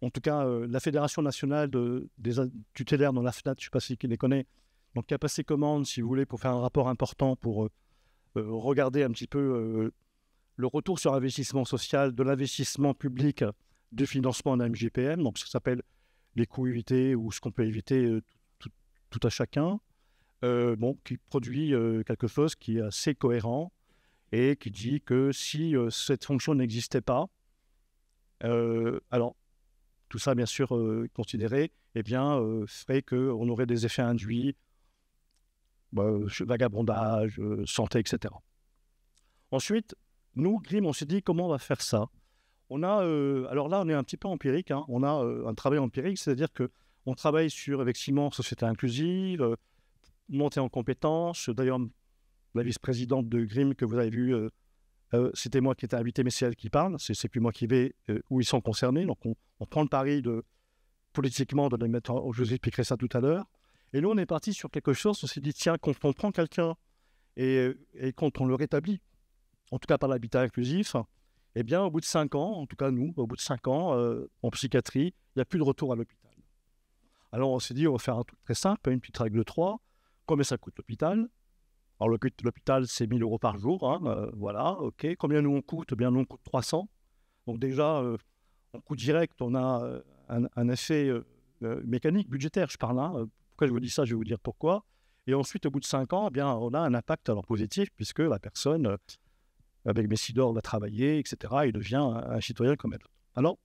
en tout cas, la Fédération nationale des tutélaires dans la FNAT, je ne sais pas si qui les connaît, donc qui a passé commande, si vous voulez, pour faire un rapport important, pour regarder un petit peu le retour sur investissement social de l'investissement public de financement en MGPM, donc ça s'appelle les coûts évités ou ce qu'on peut éviter tout à chacun, qui produit quelque chose qui est assez cohérent et qui dit que si cette fonction n'existait pas, alors tout ça bien sûr considéré, ferait qu'on aurait des effets induits, vagabondage, santé, etc. Ensuite, nous, GRIM, on s'est dit comment on va faire ça. On a, alors là, on est un petit peu empirique. On a un travail empirique, c'est-à-dire qu'on travaille sur, effectivement, société inclusive, montée en compétences. D'ailleurs, la vice-présidente de GRIM que vous avez vue, c'était moi qui étais invité, mais c'est elle qui parle. C'est plus moi qui vais où ils sont concernés. Donc, on prend le pari politiquement de les mettre je vous expliquerai ça tout à l'heure. Et nous, on est parti sur quelque chose. On s'est dit, tiens, quand on prend quelqu'un et quand on le rétablit, en tout cas par l'habitat inclusif, au bout de 5 ans, en tout cas nous, au bout de 5 ans, en psychiatrie, il n'y a plus de retour à l'hôpital. Alors on s'est dit, on va faire un truc très simple, une petite règle 3. Combien ça coûte l'hôpital? Alors l'hôpital, c'est 1 000 euros par jour, voilà, ok. Combien nous on coûte? Nous on coûte 300. Donc déjà, en coût direct, on a un effet mécanique, budgétaire, je parle. Pourquoi je vous dis ça? Je vais vous dire pourquoi. Et ensuite, au bout de 5 ans, on a un impact alors positif, puisque la personne... avec Messidor, va travailler, etc. Il devient un citoyen comme elle. Alors,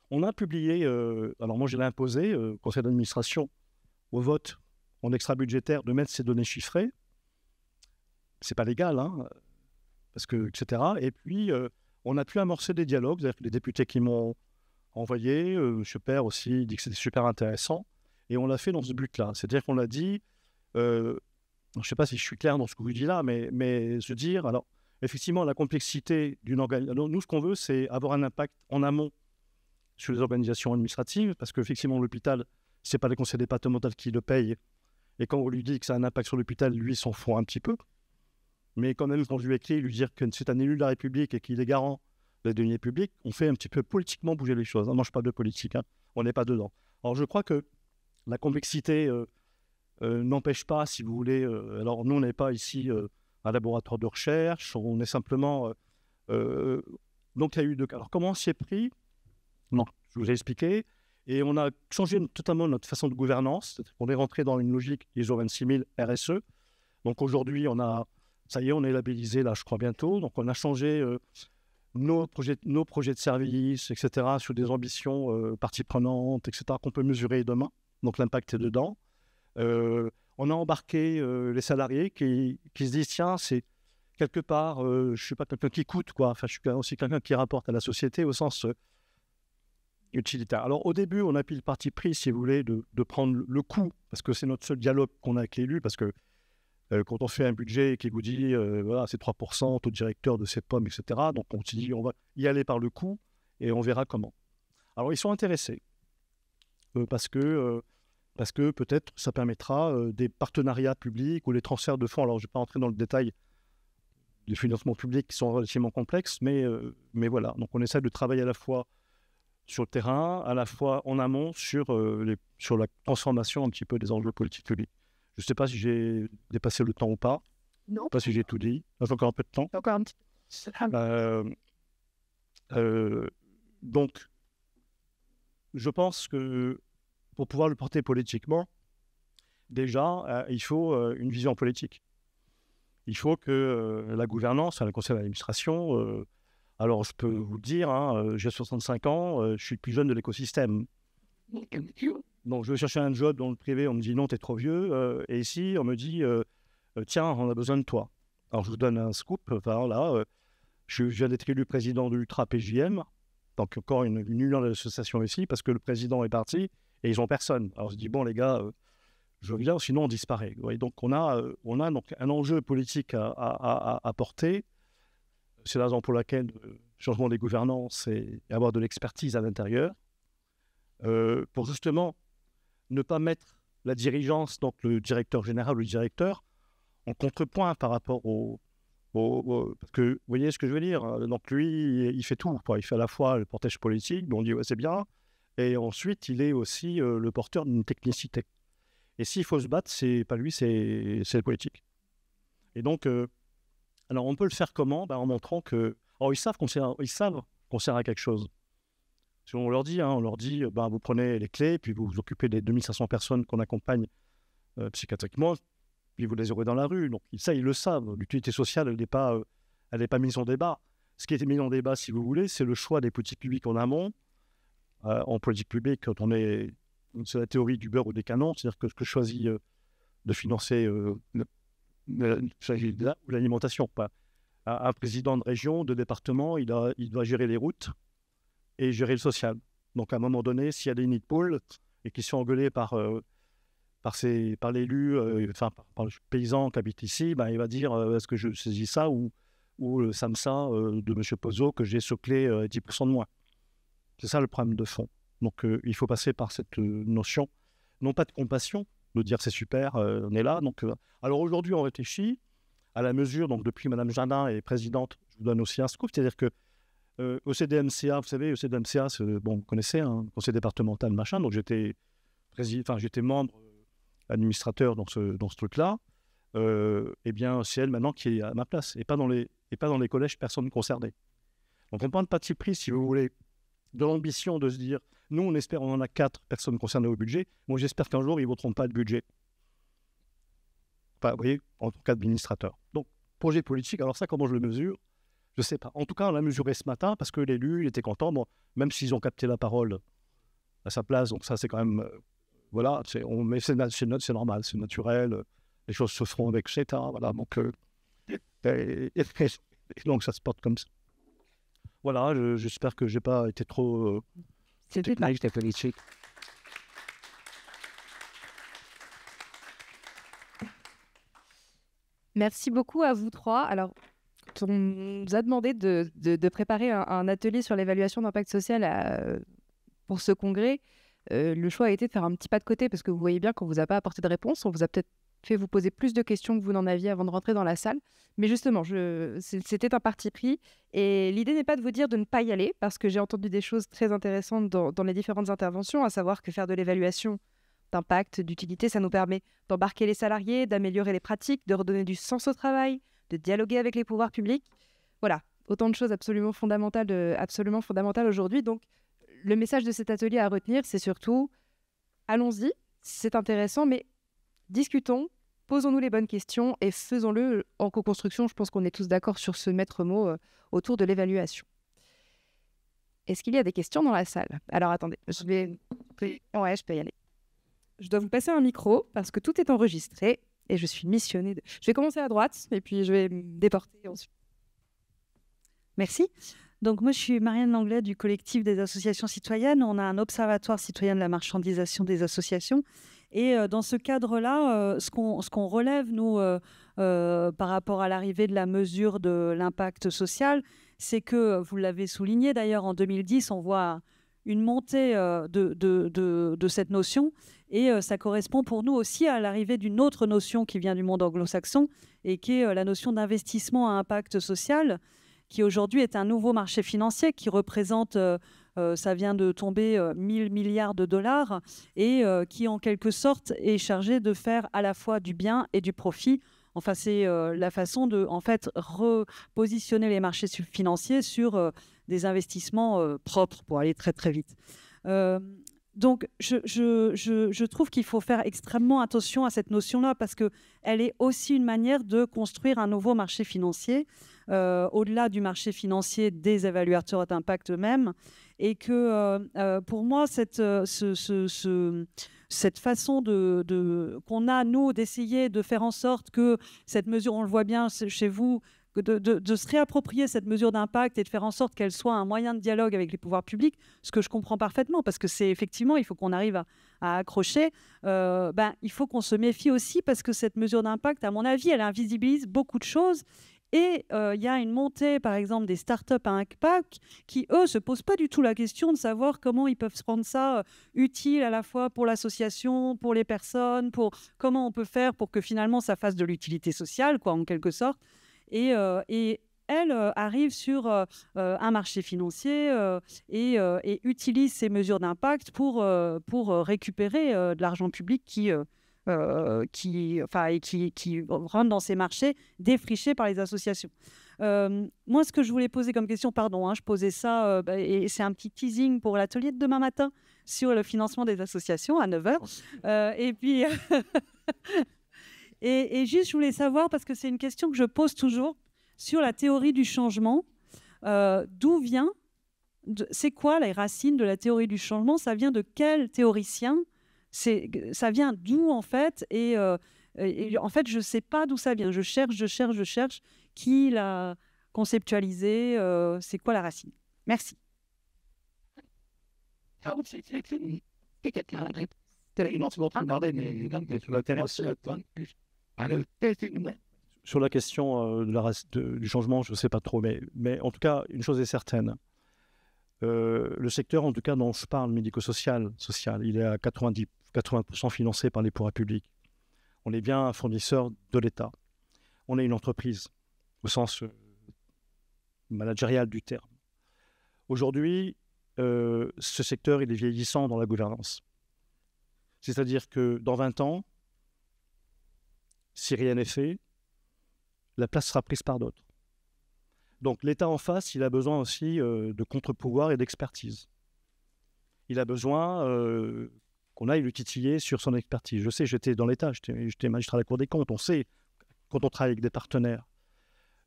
on a publié, alors moi je l'ai imposé au conseil d'administration, au vote en extra-budgétaire, de mettre ces données chiffrées. C'est pas légal, parce que, etc. Et puis, on a pu amorcer des dialogues, c'est-à-dire que les députés qui m'ont envoyé, M. Père aussi dit que c'était super intéressant, et on l'a fait dans ce but-là. C'est-à-dire qu'on l'a dit, je ne sais pas si je suis clair dans ce que je vous dis là, mais se dire, alors, effectivement, la complexité d'une organisation. Nous, ce qu'on veut, c'est avoir un impact en amont sur les organisations administratives, parce qu'effectivement, l'hôpital, ce n'est pas le conseil départemental qui le paye. Et quand on lui dit que ça a un impact sur l'hôpital, lui, il s'en fout un petit peu. Mais quand même, quand je lui écris, lui dire que c'est un élu de la République et qu'il est garant des deniers publics, on fait un petit peu politiquement bouger les choses. Non, je ne parle pas de politique, on n'est pas dedans. Alors, je crois que la complexité n'empêche pas, si vous voulez... alors, nous, on n'est pas ici... un laboratoire de recherche, on est simplement... donc, il y a eu 2 cas. Alors, comment on s'y est pris? Non, je vous ai expliqué. Et on a changé totalement notre façon de gouvernance. On est rentré dans une logique ISO 26000 RSE. Donc, aujourd'hui, ça y est, on est labellisé, là, je crois, bientôt. Donc, on a changé nos projets de service, etc., sur des ambitions parties prenantes, etc., qu'on peut mesurer demain. Donc, l'impact est dedans. On a embarqué les salariés qui se disent, tiens, c'est quelque part, je ne suis pas quelqu'un qui coûte, quoi. Enfin, je suis aussi quelqu'un qui rapporte à la société au sens utilitaire. Alors, au début, on a pris le parti pris, si vous voulez, de prendre le coût, parce que c'est notre seul dialogue qu'on a avec l'élu, parce que quand on fait un budget qui vous dit, voilà, c'est 3%, taux directeur de cette pomme, etc., donc on se dit, on va y aller par le coût et on verra comment. Alors, ils sont intéressés, parce que peut-être ça permettra des partenariats publics ou les transferts de fonds. Alors, je ne vais pas entrer dans le détail des financements publics qui sont relativement complexes, mais voilà. Donc, on essaie de travailler à la fois sur le terrain, à la fois en amont sur la transformation un petit peu des enjeux politiques publics. Je ne sais pas si j'ai dépassé le temps ou pas. Non. Je ne sais pas si j'ai tout dit. J'ai encore un peu de temps. Encore un petit Donc, je pense que pour pouvoir le porter politiquement, déjà, il faut une vision politique. Il faut que la gouvernance, le conseil d'administration, alors je peux vous le dire, j'ai 65 ans, je suis le plus jeune de l'écosystème. Donc je veux chercher un job dans le privé, on me dit non, t'es trop vieux. Et ici, on me dit, tiens, on a besoin de toi. Alors je vous donne un scoop. Enfin, là, je viens d'être élu président de l'Ultra PJM, donc encore une union d'association ici, parce que le président est parti et ils n'ont personne. Alors je dis, bon les gars, je viens, sinon on disparaît. Vous voyez, donc on a donc un enjeu politique à porter. C'est la raison pour laquelle le changement des gouvernances et avoir de l'expertise à l'intérieur, pour justement ne pas mettre la dirigeance, donc le directeur général ou le directeur, en contrepoint par rapport parce que vous voyez ce que je veux dire, hein. Donc lui, il fait tout, quoi. Il fait à la fois le portage politique, dont on dit ouais, c'est bien, et ensuite il est aussi le porteur d'une technicité. Et s'il faut se battre, c'est pas lui, c'est le politique. Et donc, alors on peut le faire comment? En montrant que, alors ils savent qu'on sert à quelque chose. Si on leur dit, vous prenez les clés, puis vous vous occupez des 2500 personnes qu'on accompagne psychiatriquement, puis vous les aurez dans la rue. Donc ça, ils le savent. L'utilité sociale, elle n'est pas mise en débat. Ce qui a été mis en débat, si vous voulez, c'est le choix des politiques publiques en amont. En politique publique, quand c'est la théorie du beurre ou des canons, c'est-à-dire que ce que je choisis de financer l'alimentation. Un président de région, de département, il doit gérer les routes et gérer le social. Donc à un moment donné, s'il y a des nids de poules et qu'ils sont engueulés par l'élu, par le paysan qui habite ici, il va dire est-ce que je saisis ça ou le SAMSA de M. Pozzo que j'ai soclé 10% de moins. C'est ça le problème de fond. Donc il faut passer par cette notion, non pas de compassion, de dire c'est super, on est là. Donc, alors aujourd'hui, on réfléchit à la mesure, donc depuis Mme Jardin est présidente, je vous donne aussi un scoop, c'est-à-dire que au CDMCA, vous savez, au CDMCA, vous connaissez, conseil départemental, machin, donc j'étais membre administrateur dans ce truc-là, eh bien, c'est elle maintenant qui est à ma place, et pas dans les collèges personnes concernées. Donc on ne prend pas de pris, si vous voulez, de l'ambition de se dire, nous on espère on en a 4 personnes concernées au budget, moi j'espère qu'un jour ils ne voteront pas le budget. Enfin, vous voyez, en tant qu'administrateur. Donc, projet politique, alors ça, comment je le mesure? Je ne sais pas. En tout cas, on l'a mesuré ce matin parce que l'élu, il était content, même s'ils ont capté la parole à sa place, donc ça c'est quand même... voilà, c'est normal, c'est naturel, les choses se feront avec etc. Voilà, donc, donc ça se porte comme ça. Voilà, j'espère que je n'ai pas été trop technique et politique. Merci beaucoup à vous trois. Alors, on nous a demandé de préparer un atelier sur l'évaluation d'impact social pour ce congrès. Le choix a été de faire un petit pas de côté parce que vous voyez bien qu'on ne vous a pas apporté de réponse. On vous a peut-être fait vous poser plus de questions que vous n'en aviez avant de rentrer dans la salle. Mais justement, c'était un parti pris. Et l'idée n'est pas de vous dire de ne pas y aller parce que j'ai entendu des choses très intéressantes dans les différentes interventions, à savoir que faire de l'évaluation d'impact, d'utilité, ça nous permet d'embarquer les salariés, d'améliorer les pratiques, de redonner du sens au travail, de dialoguer avec les pouvoirs publics. Voilà, autant de choses absolument fondamentales aujourd'hui. Donc, le message de cet atelier à retenir, c'est surtout, allons-y, c'est intéressant, mais discutons, posons-nous les bonnes questions et faisons-le en co-construction. Je pense qu'on est tous d'accord sur ce maître mot autour de l'évaluation. Est-ce qu'il y a des questions dans la salle? Alors, attendez, je peux y aller. Je dois vous passer un micro parce que tout est enregistré et je suis missionnée. Je vais commencer à droite et puis je vais me déporter ensuite. Merci. Donc moi, je suis Marianne Langlais du collectif des associations citoyennes. On a un observatoire citoyen de la marchandisation des associations. Et dans ce cadre-là, ce qu'on relève, nous, par rapport à l'arrivée de la mesure de l'impact social, c'est que, vous l'avez souligné d'ailleurs, en 2010, on voit une montée de cette notion. Et ça correspond pour nous aussi à l'arrivée d'une autre notion qui vient du monde anglo-saxon et qui est la notion d'investissement à impact social, qui aujourd'hui est un nouveau marché financier qui représente ça vient de tomber 1000 milliards de dollars et qui, en quelque sorte, est chargé de faire à la fois du bien et du profit. Enfin, c'est la façon de, en fait, repositionner les marchés financiers sur des investissements propres pour aller très, très vite. Donc, je trouve qu'il faut faire extrêmement attention à cette notion-là parce qu'elle est aussi une manière de construire un nouveau marché financier, au-delà du marché financier des évaluateurs d'impact eux-mêmes. Et que pour moi, cette façon qu'on a, nous, d'essayer de faire en sorte que cette mesure, on le voit bien chez vous, de se réapproprier cette mesure d'impact et de faire en sorte qu'elle soit un moyen de dialogue avec les pouvoirs publics, ce que je comprends parfaitement, parce que c'est effectivement, il faut qu'on arrive à accrocher. Il faut qu'on se méfie aussi, parce que cette mesure d'impact, à mon avis, elle invisibilise beaucoup de choses. Et il y a une montée, par exemple, des startups à impact qui, eux, ne se posent pas du tout la question de savoir comment ils peuvent rendre ça utile à la fois pour l'association, pour les personnes, pour comment on peut faire pour que finalement ça fasse de l'utilité sociale, quoi, en quelque sorte. Et elle arrive sur un marché financier et utilise ces mesures d'impact pour récupérer de l'argent public qui rentre dans ces marchés défrichés par les associations. Moi, ce que je voulais poser comme question, pardon, je posais ça, et c'est un petit teasing pour l'atelier de demain matin sur le financement des associations à 9h. Et puis... Et juste, je voulais savoir, parce que c'est une question que je pose toujours, sur la théorie du changement, d'où vient, c'est quoi les racines de la théorie du changement? Ça vient de quel théoricien? Ça vient d'où, en fait? Et en fait, je ne sais pas d'où ça vient. Je cherche. Qui l'a conceptualisé? C'est quoi la racine? Merci. Sur la question du changement, je ne sais pas trop, mais en tout cas, une chose est certaine. Le secteur, en tout cas, dont je parle, médico-social, il est à 80% financé par les pouvoirs publics. On est bien un fournisseur de l'État. On est une entreprise, au sens managérial du terme. Aujourd'hui, ce secteur, il est vieillissant dans la gouvernance. C'est-à-dire que dans 20 ans, si rien n'est fait, la place sera prise par d'autres. Donc l'État en face, il a besoin aussi de contre-pouvoir et d'expertise. Il a besoin qu'on aille le titiller sur son expertise. Je sais, j'étais dans l'État, j'étais magistrat à la Cour des comptes, on sait quand on travaille avec des partenaires.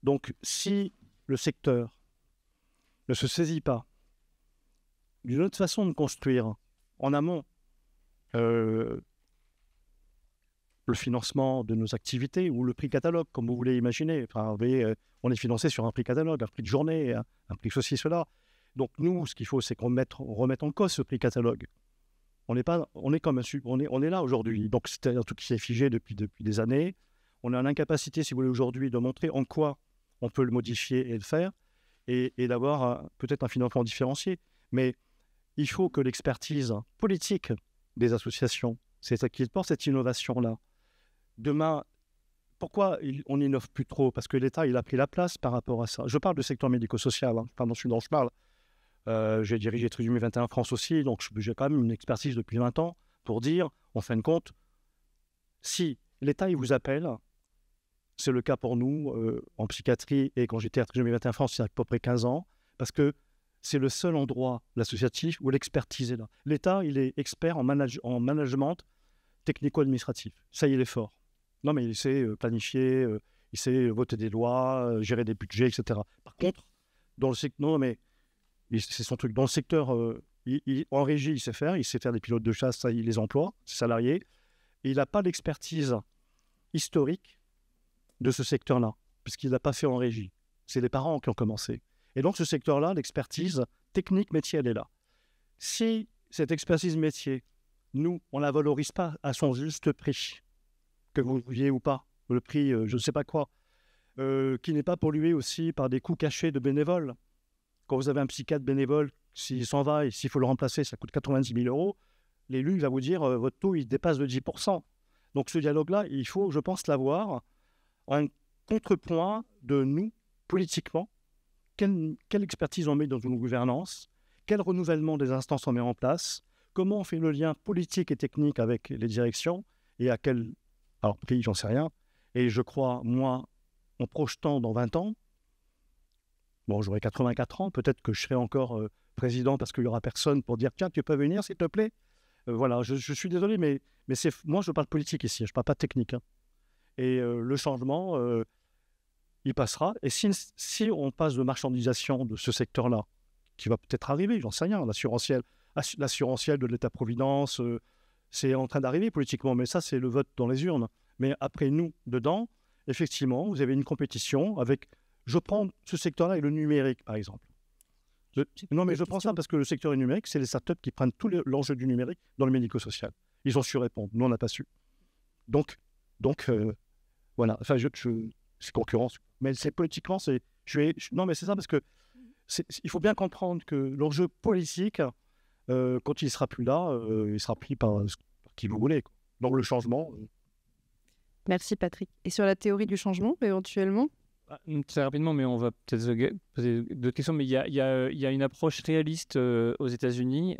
Donc si le secteur ne se saisit pas d'une autre façon de construire en amont le financement de nos activités ou le prix catalogue, comme vous voulez imaginer. Enfin, vous voyez, on est financé sur un prix catalogue, un prix de journée, un prix ceci, cela. Donc nous, ce qu'il faut, c'est qu'on remette en cause ce prix catalogue. On est là aujourd'hui. Donc c'est un truc qui est figé depuis des années. On est en incapacité, si vous voulez, aujourd'hui, de montrer en quoi on peut le modifier et le faire, et d'avoir peut-être un financement différencié. Mais il faut que l'expertise politique des associations, c'est ça qui porte cette innovation-là. Demain, pourquoi on n'innove plus trop? Parce que l'État, il a pris la place par rapport à ça. Je parle du secteur médico-social, pardon, celui dont je parle. J'ai dirigé Trisomie 21 France aussi, donc j'ai quand même une expertise depuis 20 ans pour dire, en fin de compte, si l'État, il vous appelle, c'est le cas pour nous en psychiatrie, et quand j'étais à Trisomie 21 France, il y a à peu près 15 ans, parce que c'est le seul endroit, l'associatif, où l'expertise est là. L'État, il est expert en management technico-administratif. Ça, il est fort. Non, mais il sait planifier, il sait voter des lois, gérer des budgets, etc. Par contre, dans le secteur, non, mais c'est son truc. Dans le secteur, en régie, il sait faire des pilotes de chasse, ça, il les emploie, ses salariés. Et il n'a pas l'expertise historique de ce secteur-là, puisqu'il n'a pas fait en régie. C'est les parents qui ont commencé. Et donc, ce secteur-là, l'expertise technique métier, elle est là. Si cette expertise métier, nous, on ne la valorise pas à son juste prix, que vous vouliez ou pas, le prix, je ne sais pas quoi, qui n'est pas pollué aussi par des coûts cachés de bénévoles. Quand vous avez un psychiatre bénévole, s'il s'en va et s'il faut le remplacer, ça coûte 90 000 €, l'élu il va vous dire votre taux, il dépasse de 10%. Donc ce dialogue-là, il faut, je pense, l'avoir en contrepoint de nous, politiquement, quelle expertise on met dans une gouvernance, quel renouvellement des instances on met en place, comment on fait le lien politique et technique avec les directions, et à quel pays, j'en sais rien. Et je crois, moi, en projetant dans 20 ans, bon, j'aurai 84 ans, peut-être que je serai encore président parce qu'il n'y aura personne pour dire « Tiens, tu peux venir, s'il te plaît ?» Voilà, je suis désolé, mais moi, je parle politique ici, je ne parle pas technique. Hein. Et le changement, il passera. Et si on passe de marchandisation de ce secteur-là, qui va peut-être arriver, j'en sais rien, l'assurantiel de l'État-providence, c'est en train d'arriver politiquement, mais ça, c'est le vote dans les urnes. Mais après, nous, dedans, effectivement, vous avez une compétition avec... Je prends ce secteur-là et le numérique, par exemple. Non, mais je prends ça parce que le secteur numérique, c'est les startups qui prennent tout l'enjeu du numérique dans le médico-social. Ils ont su répondre. Nous, on n'a pas su. Donc voilà. Enfin, c'est concurrence. Mais c'est politiquement, non, mais c'est ça parce que il faut bien comprendre que l'enjeu politique, quand il ne sera plus là, il sera pris par qui vous voulez. Quoi. Donc le changement. Merci Patrick. Et sur la théorie du changement, éventuellement? Très rapidement, mais on va peut-être poser d'autres questions. Mais il y a une approche réaliste aux États-Unis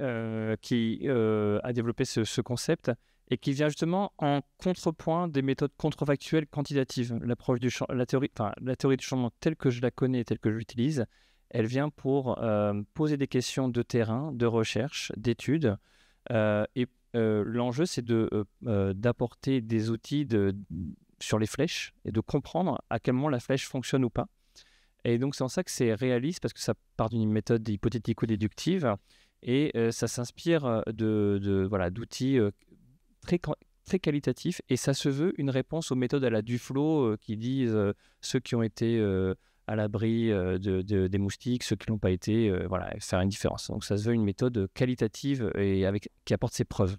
qui a développé ce concept et qui vient justement en contrepoint des méthodes contrefactuelles quantitatives. La théorie du changement telle que je la connais, telle que je l'utilise, elle vient pour poser des questions de terrain, de recherche, d'études. Et l'enjeu, c'est d'apporter des outils sur les flèches et de comprendre à quel moment la flèche fonctionne ou pas. Et donc, c'est en ça que c'est réaliste parce que ça part d'une méthode hypothético-déductive et ça s'inspire d'outils très qualitatifs et ça se veut une réponse aux méthodes à la Duflo qui disent ceux qui ont été à l'abri des moustiques, ceux qui ne l'ont pas été, faire une différence. Donc, ça se veut une méthode qualitative et qui apporte ses preuves.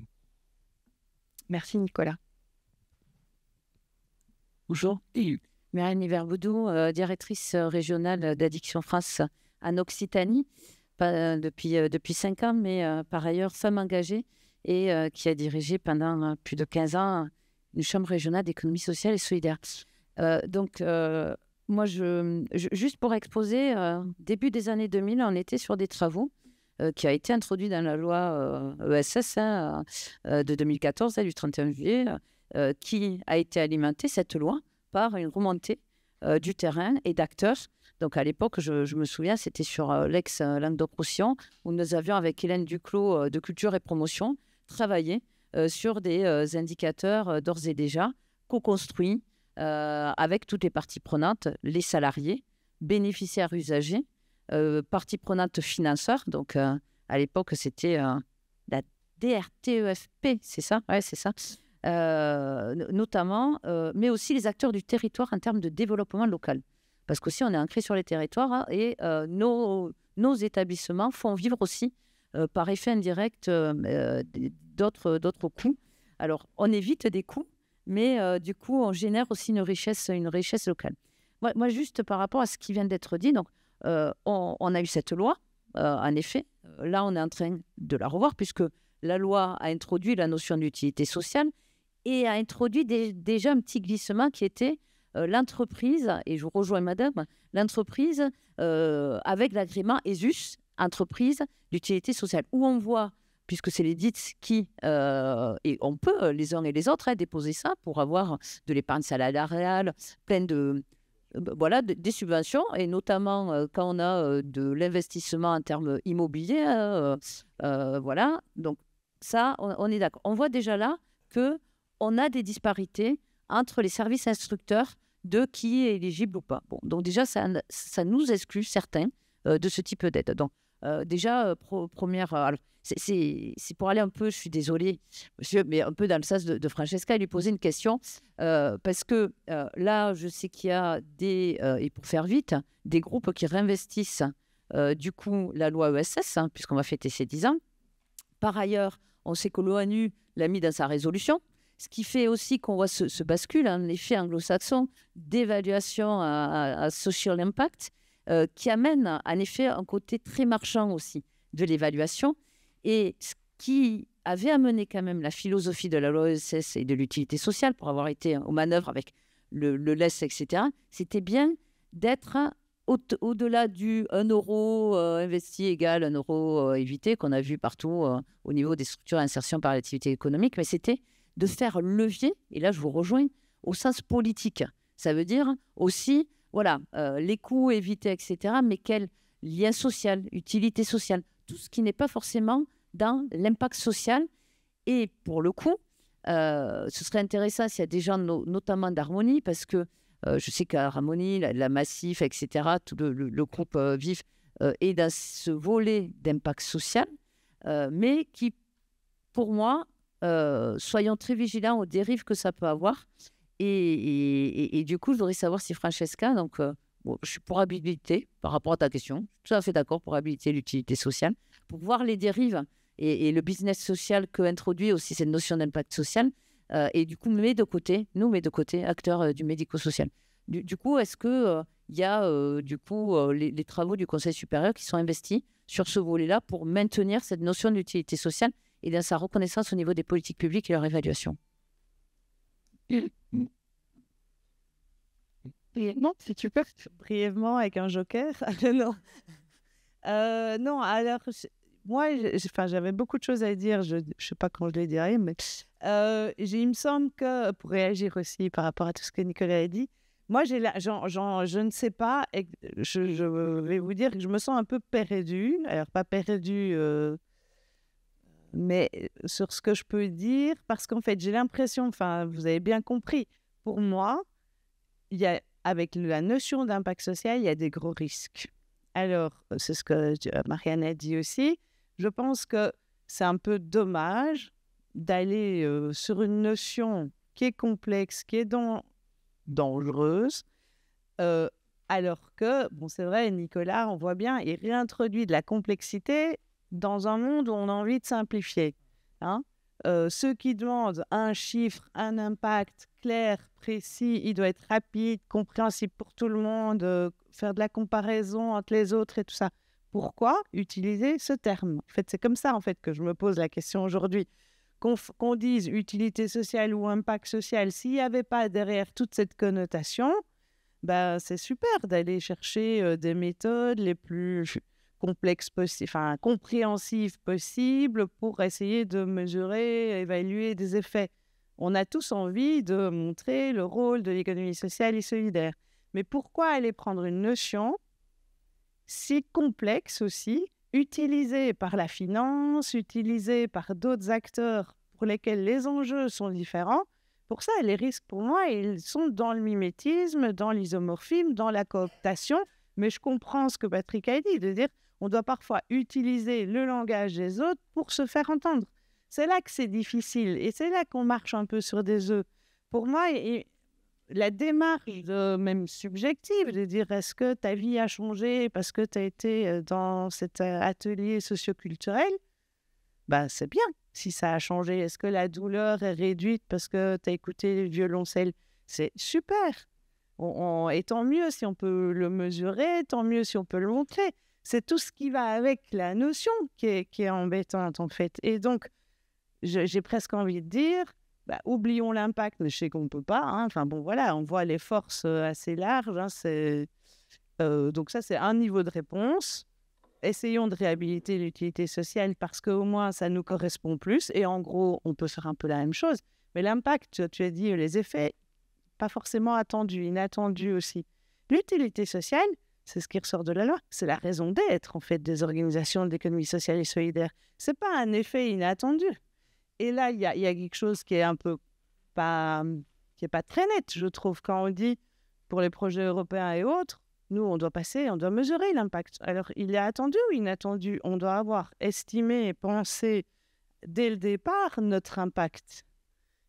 Merci Nicolas. Bonjour, Myriam Hiver-Boudou, directrice régionale d'Addiction France en Occitanie, pas depuis 5 ans, mais par ailleurs femme engagée et qui a dirigé pendant plus de 15 ans une chambre régionale d'économie sociale et solidaire. Moi, juste pour exposer, début des années 2000, on était sur des travaux qui a été introduit dans la loi ESS de 2014, du 31 juillet, qui a été alimentée, cette loi, par une remontée du terrain et d'acteurs. Donc, à l'époque, je me souviens, c'était sur l'ex-Languedoc-Roussillon, où nous avions, avec Hélène Duclos de Culture et Promotion, travaillé sur des indicateurs d'ores et déjà co-construits avec toutes les parties prenantes, les salariés, bénéficiaires usagers, parties prenantes financeurs. Donc, à l'époque, c'était la DRTEFP, c'est ça? Oui, c'est ça. Notamment, mais aussi les acteurs du territoire en termes de développement local. Parce qu'aussi, on est ancré sur les territoires et nos établissements font vivre aussi, par effet indirect, d'autres coûts. Alors, on évite des coûts, mais du coup, on génère aussi une richesse locale. Moi, juste par rapport à ce qui vient d'être dit, donc, on a eu cette loi, en effet. Là, on est en train de la revoir, puisque la loi a introduit la notion d'utilité sociale et a introduit déjà un petit glissement qui était l'entreprise, et je rejoins madame, l'entreprise avec l'agrément ESUS, entreprise d'utilité sociale, où on voit, puisque c'est les DITS qui, et on peut les uns et les autres déposer ça pour avoir de l'épargne salariale, plein des subventions, et notamment quand on a de l'investissement en termes immobiliers, donc ça, on est d'accord. On voit déjà là qu'on a des disparités entre les services instructeurs de qui est éligible ou pas. Bon, donc déjà, ça nous exclut certains de ce type d'aide. Donc déjà, première... c'est pour aller un peu, je suis désolée, monsieur, mais un peu dans le sens de Francesca, lui poser une question, parce que là, je sais qu'il y a et pour faire vite, des groupes qui réinvestissent du coup la loi ESS, puisqu'on va fêter ses 10 ans. Par ailleurs, on sait que l'ONU l'a mis dans sa résolution, ce qui fait aussi qu'on voit ce bascule, l'effet anglo-saxon d'évaluation à social impact, qui amène en effet un côté très marchand aussi de l'évaluation. Et ce qui avait amené quand même la philosophie de la loi ESS et de l'utilité sociale, pour avoir été aux manœuvres avec le LES, etc., c'était bien d'être au-delà du 1 euro investi égale 1 euro évité qu'on a vu partout au niveau des structures d'insertion par l'activité économique, mais c'était de faire levier, et là je vous rejoins, au sens politique. Ça veut dire aussi, voilà, les coûts évités, etc., mais quel lien social, utilité sociale, tout ce qui n'est pas forcément dans l'impact social. Et pour le coup, ce serait intéressant s'il y a des gens, notamment d'Harmonie, parce que je sais qu'à Harmonie, la Massif, etc., tout le groupe VIF est dans ce volet d'impact social, mais qui, pour moi, soyons très vigilants aux dérives que ça peut avoir. Et du coup, je voudrais savoir si Francesca, donc je suis pour habiliter par rapport à ta question, je suis tout à fait d'accord pour habiliter l'utilité sociale, pour voir les dérives et le business social qu'introduit aussi cette notion d'impact social, et du coup, nous met de côté, acteurs du médico-social. Du coup, est-ce qu'il y a les travaux du Conseil supérieur qui sont investis sur ce volet-là pour maintenir cette notion d'utilité sociale et dans sa reconnaissance au niveau des politiques publiques et leur évaluation? Non, si tu peux, brièvement avec un joker. Non. Non, alors, moi, j'avais beaucoup de choses à dire. Je ne sais pas quand je les dirai, mais il me semble que, pour réagir aussi par rapport à tout ce que Nicolas a dit, moi, je ne sais pas, je vais vous dire que je me sens un peu perdue. Alors, pas perdue, mais sur ce que je peux dire, parce qu'en fait, j'ai l'impression, enfin, vous avez bien compris, pour moi, avec la notion d'impact social, il y a des gros risques. Alors, c'est ce que Marianne a dit aussi. Je pense que c'est un peu dommage d'aller sur une notion qui est complexe, qui est dangereuse, alors que, bon, c'est vrai, Nicolas, on voit bien, il réintroduit de la complexité dans un monde où on a envie de simplifier. Hein. Ceux qui demandent un chiffre, un impact clair, précis, il doit être rapide, compréhensible pour tout le monde, faire de la comparaison entre les autres et tout ça. Pourquoi utiliser ce terme? En fait, c'est comme ça en fait, que je me pose la question aujourd'hui. Qu'on dise utilité sociale ou impact social, s'il n'y avait pas derrière toute cette connotation, ben, c'est super d'aller chercher des méthodes les plus complexes possibles, enfin compréhensives possibles pour essayer de mesurer, évaluer des effets. On a tous envie de montrer le rôle de l'économie sociale et solidaire. Mais pourquoi aller prendre une notion si complexe aussi, utilisée par la finance, utilisée par d'autres acteurs pour lesquels les enjeux sont différents? Pour ça, les risques, pour moi, ils sont dans le mimétisme, dans l'isomorphisme, dans la cooptation. Mais je comprends ce que Patrick a dit, de dire on doit parfois utiliser le langage des autres pour se faire entendre. C'est là que c'est difficile et c'est là qu'on marche un peu sur des œufs. Pour moi, la démarche même subjective de dire est-ce que ta vie a changé parce que tu as été dans cet atelier socioculturel, ben, c'est bien si ça a changé. Est-ce que la douleur est réduite parce que tu as écouté le violoncelle? C'est super. Et tant mieux si on peut le mesurer, tant mieux si on peut le montrer. C'est tout ce qui va avec la notion qui est embêtante en fait. Et donc, j'ai presque envie de dire, bah, oublions l'impact, mais je sais qu'on ne peut pas. Hein. Enfin bon, voilà, on voit les forces assez larges. Hein, donc ça, c'est un niveau de réponse. Essayons de réhabiliter l'utilité sociale parce qu'au moins, ça nous correspond plus. Et en gros, on peut faire un peu la même chose. Mais l'impact, tu as dit, les effets, pas forcément attendus, inattendus aussi. L'utilité sociale, c'est ce qui ressort de la loi. C'est la raison d'être, en fait, des organisations d'économie sociale et solidaire. Ce n'est pas un effet inattendu. Et là, il y a quelque chose qui est un peu qui est pas très net, je trouve, quand on dit pour les projets européens et autres, nous, on doit mesurer l'impact. Alors, il est attendu ou inattendu? On doit avoir estimé et pensé dès le départ notre impact.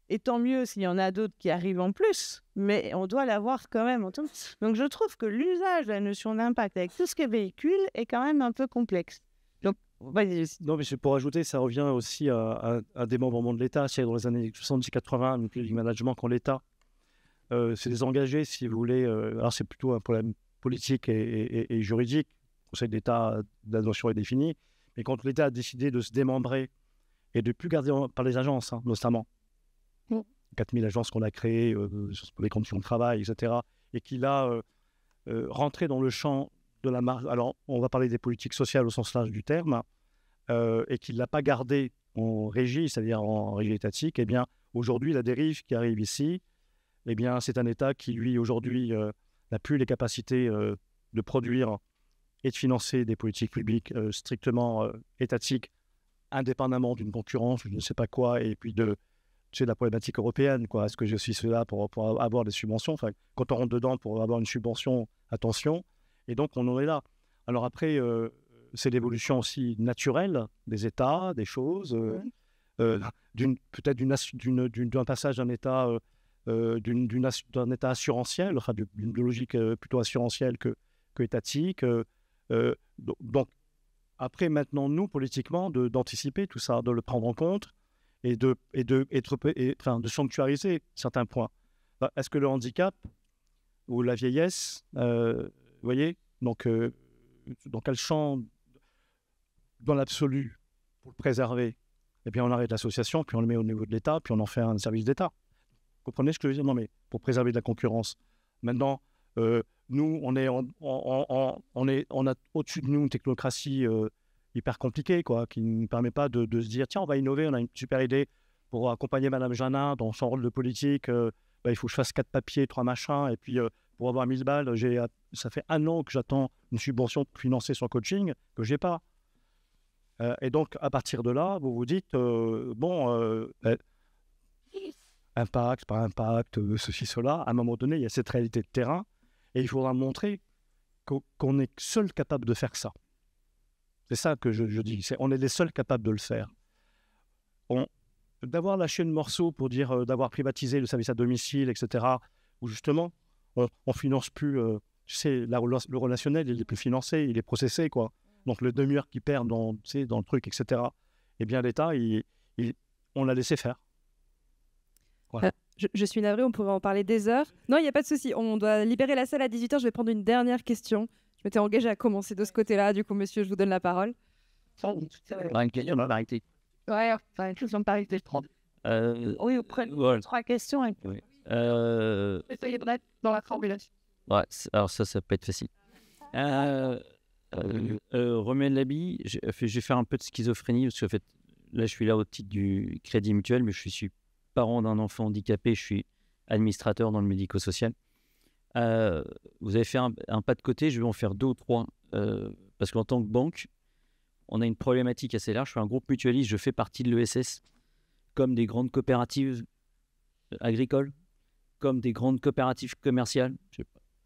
Et tant mieux s'il y en a d'autres qui arrivent en plus, mais on doit l'avoir quand même. Donc, je trouve que l'usage de la notion d'impact avec tout ce qu'elle véhicule est quand même un peu complexe. Donc, non, mais pour ajouter, ça revient aussi à des membres de l'État. C'est dans les années 70-80, le management quand l'État s'est désengagé, si vous voulez. Alors, c'est plutôt un problème politique et juridique. Le Conseil d'État, la notion est définie. Mais quand l'État a décidé de se démembrer et de ne plus garder par les agences, hein, notamment, 4000 agences qu'on a créées sur les conditions de travail, etc., et qu'il a rentrer dans le champ de la marge. Alors, on va parler des politiques sociales au sens large du terme, et qu'il ne l'a pas gardé en régie, c'est-à-dire en régie étatique. Eh bien, aujourd'hui, la dérive qui arrive ici, eh bien, c'est un État qui, lui, aujourd'hui, n'a plus les capacités de produire et de financer des politiques publiques strictement étatiques, indépendamment d'une concurrence, je ne sais pas quoi, et puis de la problématique européenne, quoi. Est-ce que je suis là pour avoir des subventions? Enfin, quand on rentre dedans pour avoir une subvention, attention. Et donc, on en est là. Alors après, c'est l'évolution aussi naturelle des États, des choses, peut-être d'un passage d'un État, d'un État assurantiel, enfin d'une logique plutôt assurantielle que étatique. Donc, après, maintenant, nous, politiquement, d'anticiper tout ça, de le prendre en compte et de sanctuariser certains points. Est-ce que le handicap ou la vieillesse, vous voyez, donc dans quel champ, dans l'absolu, pour le préserver, eh bien, on arrête l'association, puis on le met au niveau de l'État, puis on en fait un service d'État. Vous comprenez ce que je veux dire? Non, mais pour préserver de la concurrence. Maintenant, nous, on a au-dessus de nous une technocratie hyper compliquée, quoi, qui ne permet pas de se dire, tiens, on va innover, on a une super idée pour accompagner Madame Janin dans son rôle de politique. Il faut que je fasse 4 papiers, 3 machins, et puis pour avoir 1000 balles, ça fait 1 an que j'attends une subvention pour financer son coaching que je n'ai pas. Et donc, à partir de là, vous vous dites, impact, pas impact, ceci, cela. À un moment donné, il y a cette réalité de terrain et il faudra montrer qu'on est seul capable de faire ça. C'est ça que je dis. On est les seuls capables de le faire. D'avoir lâché le morceau pour dire d'avoir privatisé le service à domicile, etc., où justement, on ne finance plus, le relationnel, il est plus financé, il est processé, quoi. Donc le demi-heure qu'il perd dans le truc, etc., eh bien l'État, on l'a laissé faire. Voilà. Je suis navrée, on pourrait en parler des heures. Non, il n'y a pas de souci. On doit libérer la salle à 18h. Je vais prendre une dernière question. Je m'étais engagée à commencer de ce côté-là. Du coup, monsieur, je vous donne la parole. Ouais, enfin, tous en parité de 30. Oui, vous prenez 3 questions. Oui. Essayez de mettre dans la formulation. Ouais, alors ça peut être facile. Remets l'habit, je vais faire un peu de schizophrénie, parce que en fait, là, je suis là au titre du Crédit Mutuel, mais je suis parent d'un enfant handicapé, je suis administrateur dans le médico-social. Vous avez fait un pas de côté, je vais en faire 2 ou 3, parce qu'en tant que banque, on a une problématique assez large. Je suis un groupe mutualiste, je fais partie de l'ESS, comme des grandes coopératives agricoles, comme des grandes coopératives commerciales.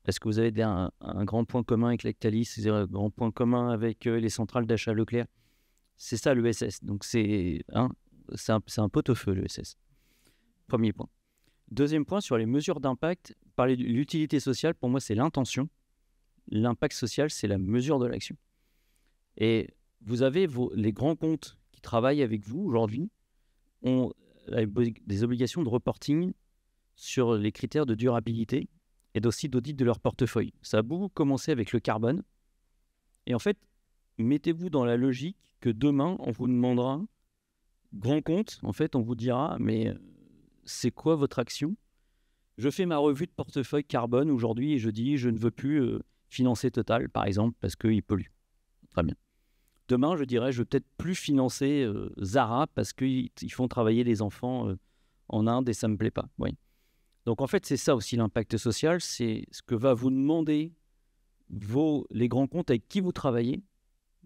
Est-ce que vous avez un grand point commun avec Lactalis, un grand point commun avec les centrales d'achat Leclerc? C'est ça l'ESS. Donc c'est un pot-au-feu l'ESS. Premier point. Deuxième point, sur les mesures d'impact, parler de l'utilité sociale, pour moi c'est l'intention. L'impact social, c'est la mesure de l'action. Et vous avez les grands comptes qui travaillent avec vous aujourd'hui ont des obligations de reporting sur les critères de durabilité et aussi d'audit de leur portefeuille. Ça a beaucoup commencé avec le carbone. Et en fait, mettez-vous dans la logique que demain, on vous demandera, grand compte, en fait, on vous dira, mais c'est quoi votre action? Je fais ma revue de portefeuille carbone aujourd'hui et je dis, je ne veux plus financer Total, par exemple, parce qu'il pollue. Très bien. Demain, je dirais, je ne veux peut-être plus financer Zara parce qu'ils font travailler les enfants en Inde et ça ne me plaît pas. Oui. Donc, en fait, c'est ça aussi l'impact social, c'est ce que va vous demander les grands comptes avec qui vous travaillez,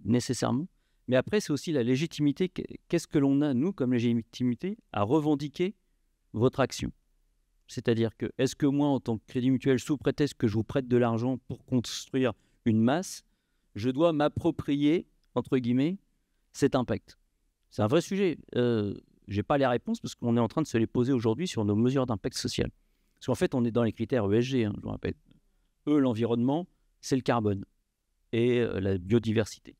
nécessairement. Mais après, c'est aussi la légitimité. Qu'est-ce que l'on a, nous, comme légitimité, à revendiquer votre action? C'est-à-dire que, est-ce que moi, en tant que crédit mutuel, sous prétexte que je vous prête de l'argent pour construire une masse, je dois m'approprier, entre guillemets, cet impact? C'est un vrai sujet. Je n'ai pas les réponses parce qu'on est en train de se les poser aujourd'hui sur nos mesures d'impact social. Parce qu'en fait, on est dans les critères ESG, je vous rappelle. L'environnement, c'est le carbone et la biodiversité.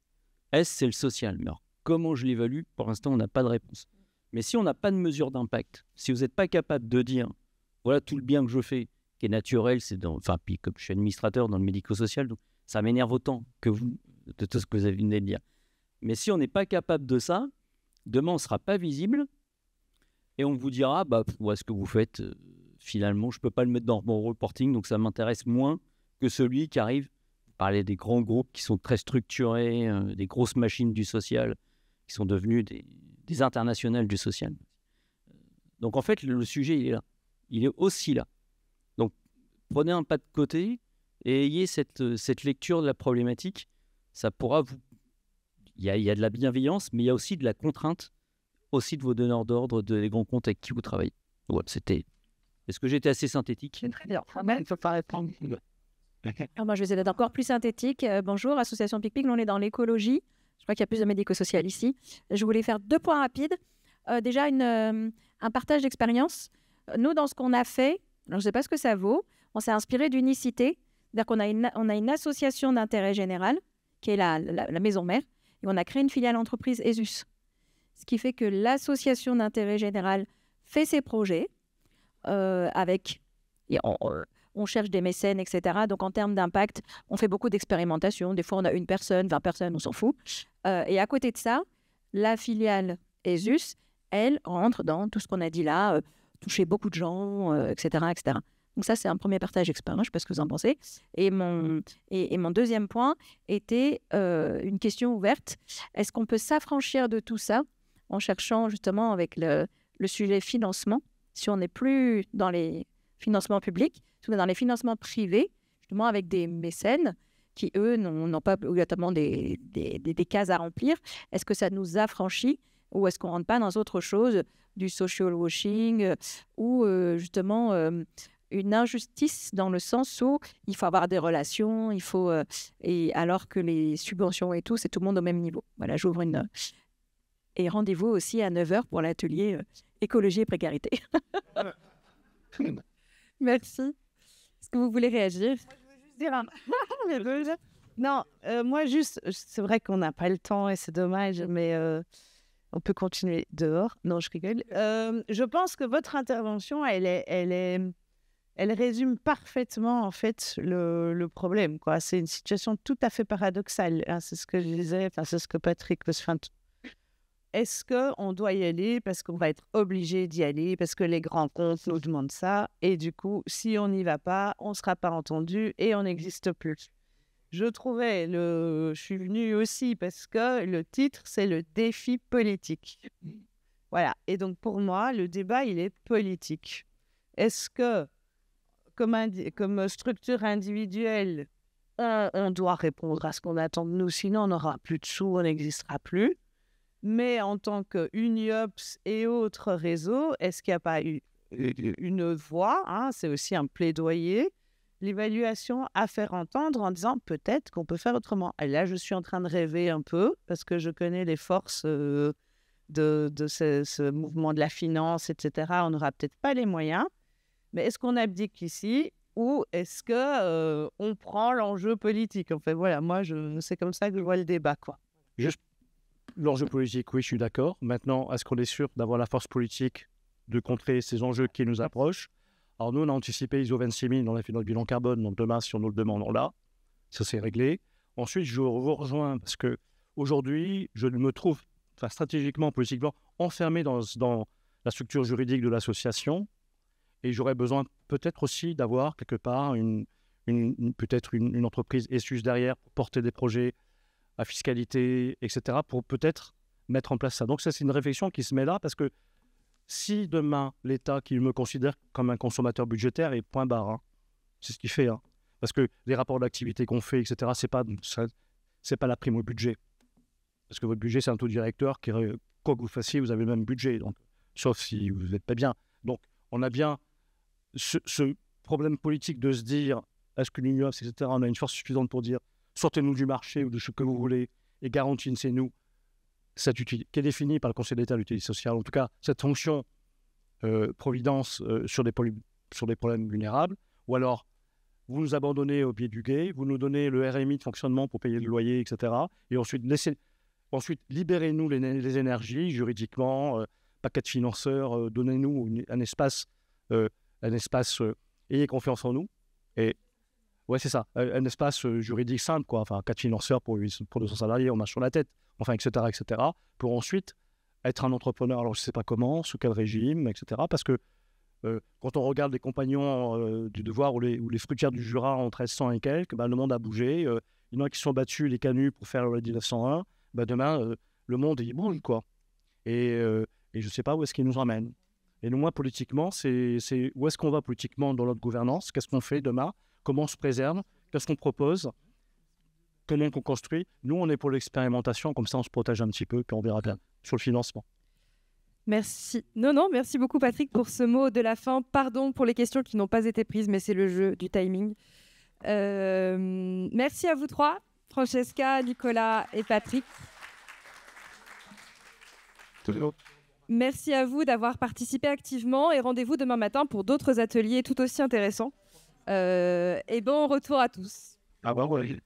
S, c'est le social. Mais alors, comment je l'évalue? Pour l'instant, on n'a pas de réponse. Mais si on n'a pas de mesure d'impact, si vous n'êtes pas capable de dire, voilà tout le bien que je fais, qui est naturel, puis comme je suis administrateur dans le médico-social, donc ça m'énerve autant que vous, de tout ce que vous avez venu de dire. Mais si on n'est pas capable de ça, demain, on ne sera pas visible et on vous dira, ce que vous faites, finalement, je ne peux pas le mettre dans mon reporting, donc ça m'intéresse moins que celui qui arrive. Vous parlez des grands groupes qui sont très structurés, des grosses machines du social, qui sont devenus des internationales du social. Donc en fait, le sujet, il est là. Il est aussi là. Donc prenez un pas de côté et ayez cette lecture de la problématique. Ça pourra vous... Il y a de la bienveillance, mais il y a aussi de la contrainte, aussi de vos donneurs d'ordre, des grands comptes avec qui vous travaillez. Voilà, c'était... Est-ce que j'étais assez synthétique? Très bien. Il faut pas répondre. Alors moi, je vais essayer d'être encore plus synthétique. Bonjour, Association PicPic, nous on est dans l'écologie. Je crois qu'il y a plus de médico-social ici. Je voulais faire 2 points rapides. Déjà, un partage d'expérience. Nous, dans ce qu'on a fait, alors je ne sais pas ce que ça vaut, on s'est inspiré d'unicité. C'est-à-dire qu'on a une association d'intérêt général, qui est la maison mère, et on a créé une filiale entreprise ESUS. Ce qui fait que l'association d'intérêt général fait ses projets avec... Et on cherche des mécènes, etc. Donc, en termes d'impact, on fait beaucoup d'expérimentations. Des fois, on a 1 personne, 20 personnes, on s'en fout. Et à côté de ça, la filiale ESUS, elle, rentre dans tout ce qu'on a dit là, toucher beaucoup de gens, etc., etc. Donc ça, c'est un premier partage d'expérience. Je ne sais pas ce que vous en pensez. Et mon deuxième point était une question ouverte. Est-ce qu'on peut s'affranchir de tout ça en cherchant justement avec le sujet financement, si on n'est plus dans les financements publics, si on est dans les financements privés, justement avec des mécènes qui, eux, n'ont pas obligatoirement des cases à remplir. Est-ce que ça nous affranchit ou est-ce qu'on ne rentre pas dans autre chose, du social washing ou justement une injustice dans le sens où il faut avoir des relations, et alors que les subventions et tout, c'est tout le monde au même niveau. Voilà, j'ouvre une... Et rendez-vous aussi à 9h pour l'atelier écologie et précarité. Merci. Est-ce que vous voulez réagir? Moi, je veux juste dire non, moi juste, c'est vrai qu'on n'a pas le temps et c'est dommage, mais on peut continuer dehors. Non, je rigole. Je pense que votre intervention, elle résume parfaitement en fait le problème, quoi. C'est une situation tout à fait paradoxale, hein, c'est ce que je disais, enfin, c'est ce que Patrick est-ce qu'on doit y aller parce qu'on va être obligé d'y aller, parce que les grands comptes nous demandent ça, et du coup, si on n'y va pas, on ne sera pas entendu et on n'existe plus. Je suis venue aussi parce que le titre, c'est le défi politique. Voilà, et donc pour moi, le débat, il est politique. Est-ce que, comme structure individuelle, on doit répondre à ce qu'on attend de nous, sinon on n'aura plus de sous, on n'existera plus. Mais en tant qu'UNIOPS et autres réseaux, est-ce qu'il n'y a pas une voix, hein, c'est aussi un plaidoyer, l'évaluation à faire entendre en disant peut-être qu'on peut faire autrement. Et là, je suis en train de rêver un peu parce que je connais les forces de ce mouvement de la finance, etc. On n'aura peut-être pas les moyens. Mais est-ce qu'on abdique ici ou est-ce qu'on prend l'enjeu politique? En fait, voilà, moi, c'est comme ça que je vois le débat, quoi. Juste l'enjeu politique, oui, je suis d'accord. Maintenant, est-ce qu'on est sûr d'avoir la force politique de contrer ces enjeux qui nous approchent? Alors nous, on a anticipé ISO 26000, on a fait notre bilan carbone, donc demain, si on nous le demande, on l'a. Ça, c'est réglé. Ensuite, je vous rejoins parce qu'aujourd'hui, je me trouve stratégiquement, politiquement, enfermé dans la structure juridique de l'association et j'aurais besoin peut-être aussi d'avoir quelque part peut-être une entreprise ESUS derrière pour porter des projets à fiscalité, etc., pour peut-être mettre en place ça. Donc ça, c'est une réflexion qui se met là, parce que si demain, l'État, qui me considère comme un consommateur budgétaire, et point barre, hein, c'est ce qu'il fait, hein, parce que les rapports d'activité qu'on fait, etc., c'est pas la prime au budget. Parce que votre budget, c'est un taux directeur qui, quoi que vous fassiez, vous avez le même budget, donc, sauf si vous n'êtes pas bien. Donc, on a bien ce problème politique de se dire, est-ce que l'Union, etc., on a une force suffisante pour dire sortez-nous du marché ou de ce que vous voulez et garantissez-nous cette utilité qui est définie par le Conseil d'État de l'utilité sociale. En tout cas, cette fonction providence sur des problèmes vulnérables. Ou alors, vous nous abandonnez au pied du gué, vous nous donnez le RMI de fonctionnement pour payer le loyer, etc. Et ensuite, libérez-nous les énergies juridiquement, paquet de financeurs, donnez-nous un espace, ayez confiance en nous. Et ouais, c'est ça, un espace juridique simple, quoi. Enfin, 4 financeurs pour 200 salariés, on marche sur la tête, enfin, etc., pour ensuite être un entrepreneur. Alors, je ne sais pas comment, sous quel régime, etc. Parce que Quand on regarde les compagnons du devoir ou les fruitières du Jura en 1300 et quelques, le monde a bougé. Il y en a qui sont battus les canuts pour faire le 1901. Demain, le monde, il bouge, quoi. Et je ne sais pas où est-ce qu'il nous emmène. Et nous, moi, politiquement, c'est où est-ce qu'on va politiquement dans notre gouvernance? Qu'est-ce qu'on fait demain? Comment on se préserve? Qu'est-ce qu'on propose? Comment on construit? Nous, on est pour l'expérimentation, comme ça, on se protège un petit peu, puis on verra bien sur le financement. Merci. Non, merci beaucoup Patrick pour ce mot de la fin. Pardon pour les questions qui n'ont pas été prises, mais c'est le jeu du timing. Merci à vous trois, Francesca, Nicolas et Patrick. Merci à vous d'avoir participé activement et rendez-vous demain matin pour d'autres ateliers tout aussi intéressants. Et bon retour à tous. Ah bah ouais.